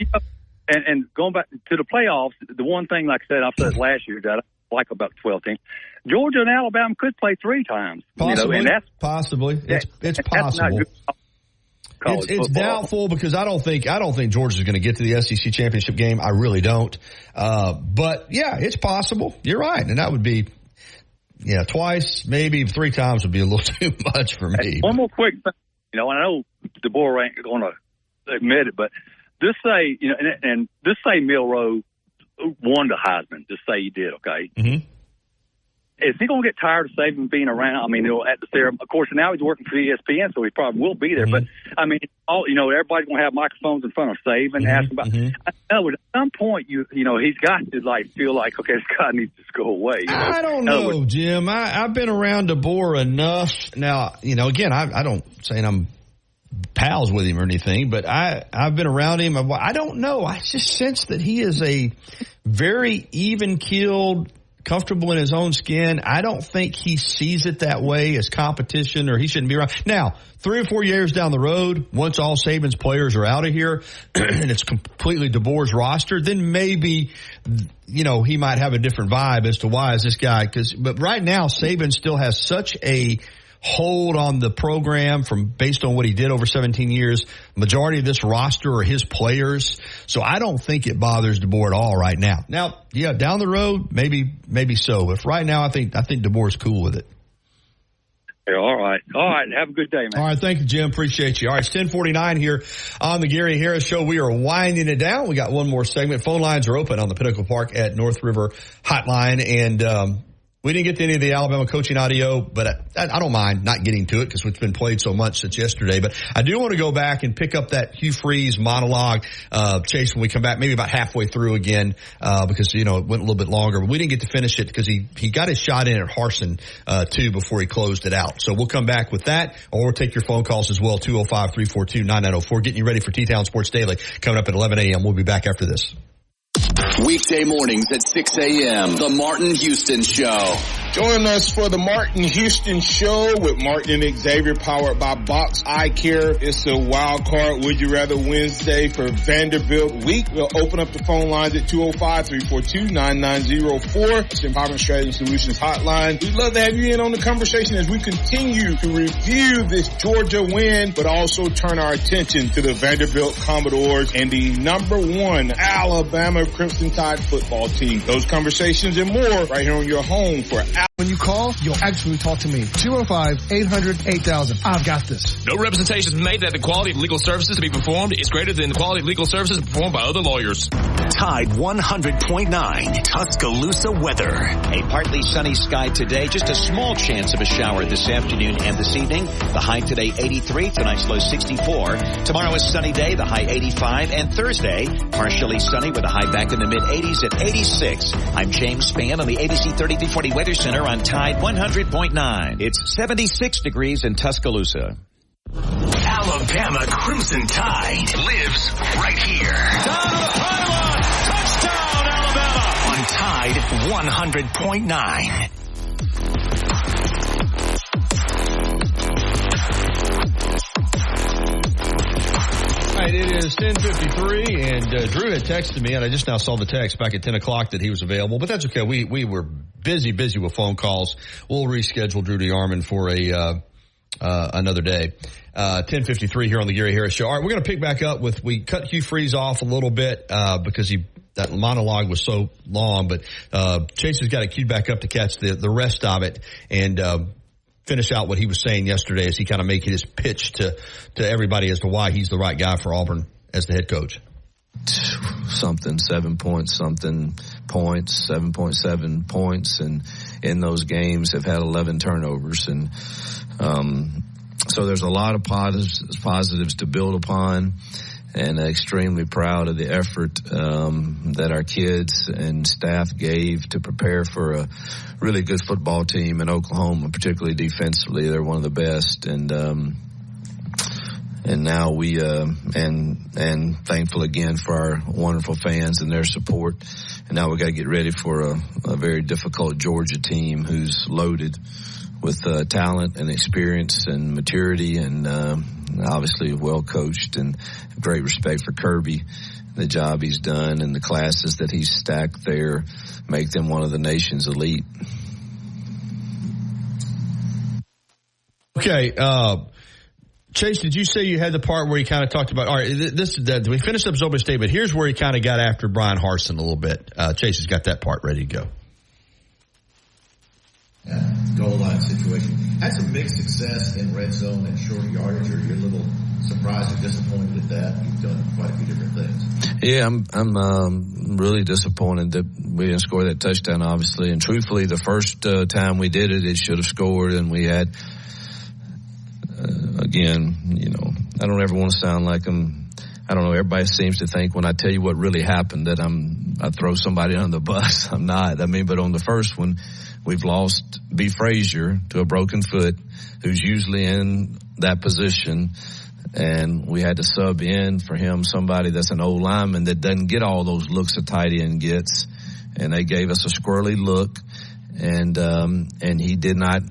and going back to the playoffs, the one thing, like I said, I've said last year, that like about 12 teams. Georgia and Alabama could play 3 times. Possibly. And that's possibly. It's possible. It's doubtful because I don't think Georgia's going to get to the SEC championship game. I really don't. But yeah, it's possible. You're right, and that would be twice, maybe 3 times would be a little too much for me. One more quick thing. I know DeBoer ain't going to admit it, but just say and just say Milroe won the Heisman. Just say he did. Okay. Mm-hmm. Is he going to get tired of Saban being around? I mean, at the there, of course, now he's working for ESPN, so he probably will be there. Mm-hmm. But I mean, everybody's going to have microphones in front of Saban, asking about. I know at some point, he's got to feel like, okay, this guy needs to go away. I don't know, Jim. I've been around DeBoer enough. Now, again, I don't saying I'm pals with him or anything, but I've been around him. I don't know. I just sense that he is a very even-keeled, comfortable in his own skin. I don't think he sees it that way as competition, or he shouldn't be around. Now, 3 or 4 years down the road, once all Saban's players are out of here and it's completely DeBoer's roster, then maybe, he might have a different vibe as to why is this guy. But right now, Saban still has such a hold on the program based on what he did over 17 years. Majority of this roster are his players. So I don't think it bothers DeBoer at all right now. Now, yeah, down the road, maybe so. But right now, I think DeBoer's cool with it. Yeah, all right. Have a good day, man. All right. Thank you, Jim. Appreciate you. All right. It's 10:49 here on the Gary Harris Show. We are winding it down. We got one more segment. Phone lines are open on the Pinnacle Park at North River Hotline. And, we didn't get to any of the Alabama coaching audio, but I don't mind not getting to it because it's been played so much since yesterday. But I do want to go back and pick up that Hugh Freeze monologue, Chase, when we come back, maybe about halfway through again, because, it went a little bit longer. But we didn't get to finish it because he got his shot in at Harsin, too, before he closed it out. So we'll come back with that, or we'll take your phone calls as well, 205-342-9904. Getting you ready for T-Town Sports Daily coming up at 11 a.m. We'll be back after this. Weekday mornings at 6 a.m. The Martin Houston Show. Join us for the Martin Houston Show with Martin and Xavier, powered by Box Eye Care. It's a wild card Would You Rather Wednesday for Vanderbilt week. We'll open up the phone lines at 205-342-9904. It's Empowerment Strategy Solutions Hotline. We'd love to have you in on the conversation as we continue to review this Georgia win, but also turn our attention to the Vanderbilt Commodores and the #1 Alabama Crimson Tide football team. Those conversations and more right here on your home for When you call, you'll actually talk to me. 205-800-8000. I've got this. No representations made that the quality of legal services to be performed is greater than the quality of legal services performed by other lawyers. Tide 100.9 Tuscaloosa weather. A partly sunny sky today. Just a small chance of a shower this afternoon and this evening. The high today 83. Tonight's low 64. Tomorrow is sunny day. The high 85. And Thursday, partially sunny with a high back in the mid-80s at 86. I'm James Spann on the ABC 3340 Weather Center on Tide 100.9. It's 76 degrees in Tuscaloosa. Alabama Crimson Tide lives right here. Down to the pylon. Touchdown, Alabama. On Tide 100.9. All right, it is 10:53, and Drew had texted me, and I just now saw the text back at 10 o'clock that he was available, but that's okay. We were busy with phone calls. We'll reschedule Drew DeArmond for another day. 10:53 here on the Gary Harris Show. All right, we're going to pick back up we cut Hugh Freeze off a little bit because that monologue was so long, but Chase has got it queued back up to catch the rest of it, and finish out what he was saying yesterday as he kind of made his pitch to everybody as to why he's the right guy for Auburn as the head coach. 7.7 points, and in those games have had 11 turnovers. And so there's a lot of positives to build upon, and extremely proud of the effort that our kids and staff gave to prepare for a really good football team in Oklahoma, particularly defensively. They're one of the best, and now we and thankful again for our wonderful fans and their support. And now we got to get ready for a very difficult Georgia team who's loaded with talent and experience and maturity, and obviously well coached, and great respect for Kirby. the job he's done and the classes that he's stacked there make them one of the nation's elite. Okay, Chase, did you say you had the part where he kind of talked about, all right, we finished up Zoba's statement. Here's where he kind of got after Brian Harsin a little bit. Chase has got that part ready to go. Goal line situation. Had some mixed success in red zone and short yardage. Are you a little surprised or disappointed at that? You've done quite a few different things. Yeah, I'm really disappointed that we didn't score that touchdown, obviously. And truthfully, the first time we did it should have scored, and we had, again, I don't ever want to sound like I don't know, everybody seems to think when I tell you what really happened that I throw somebody under the bus. I'm not. But on the first one, we've lost B. Frazier to a broken foot, who's usually in that position, and we had to sub in for him somebody that's an old lineman that doesn't get all those looks a tight end gets, and they gave us a squirrely look, and he did not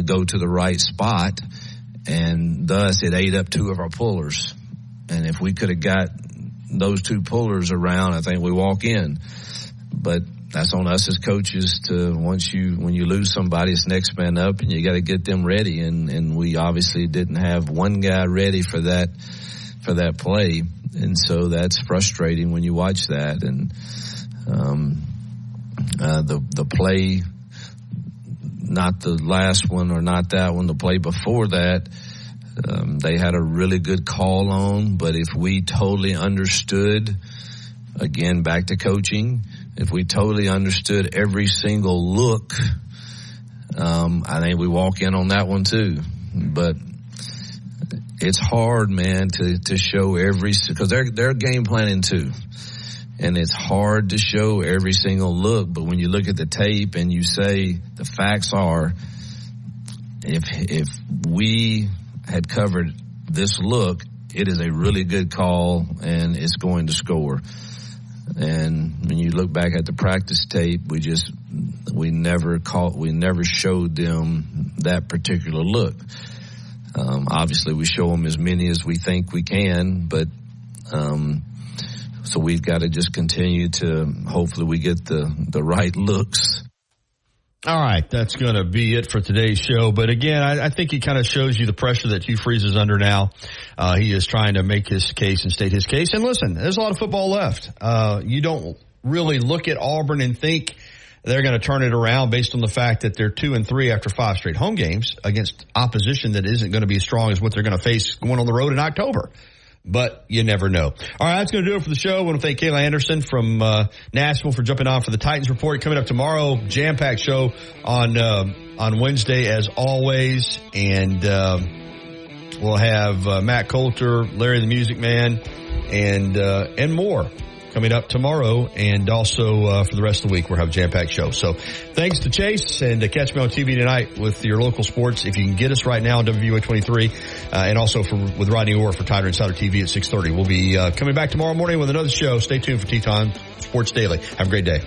go to the right spot, and thus it ate up two of our pullers. And if we could have got those two pullers around, I think we walk in. But that's on us as coaches to when you lose somebody, it's next man up, and you got to get them ready. And we obviously didn't have one guy ready for that play, and so that's frustrating when you watch that. And the play, not the last one or not that one, the play before that. They had a really good call on, but if we totally understood, again, back to coaching, if we totally understood every single look, I think we walk in on that one too. But it's hard, man, to show because they're game planning too. And it's hard to show every single look, but when you look at the tape and you say the facts are, if we had covered this look, it is a really good call and it's going to score. And when you look back at the practice tape, we never showed them that particular look. Obviously we show them as many as we think we can, but so we've got to just continue to hopefully we get the right looks. All right, that's going to be it for today's show. But again, I think he kind of shows you the pressure that Hugh Freeze is under now. He is trying to make his case and state his case. And listen, there's a lot of football left. You don't really look at Auburn and think they're going to turn it around based on the fact that they're 2-3 after 5 straight home games against opposition that isn't going to be as strong as what they're going to face going on the road in October. But you never know. All right, that's going to do it for the show. I want to thank Kayla Anderson from Nashville for jumping on for the Titans Report. Coming up tomorrow, jam-packed show on Wednesday as always. And we'll have Matt Coulter, Larry the Music Man, and more coming up tomorrow. And also for the rest of the week, we'll have a jam-packed show. So thanks to Chase, and catch me on TV tonight with your local sports. If you can get us right now on WVUA 23, and also with Rodney Orr for Tider Insider TV at 6:30. We'll be coming back tomorrow morning with another show. Stay tuned for Teton Sports Daily. Have a great day.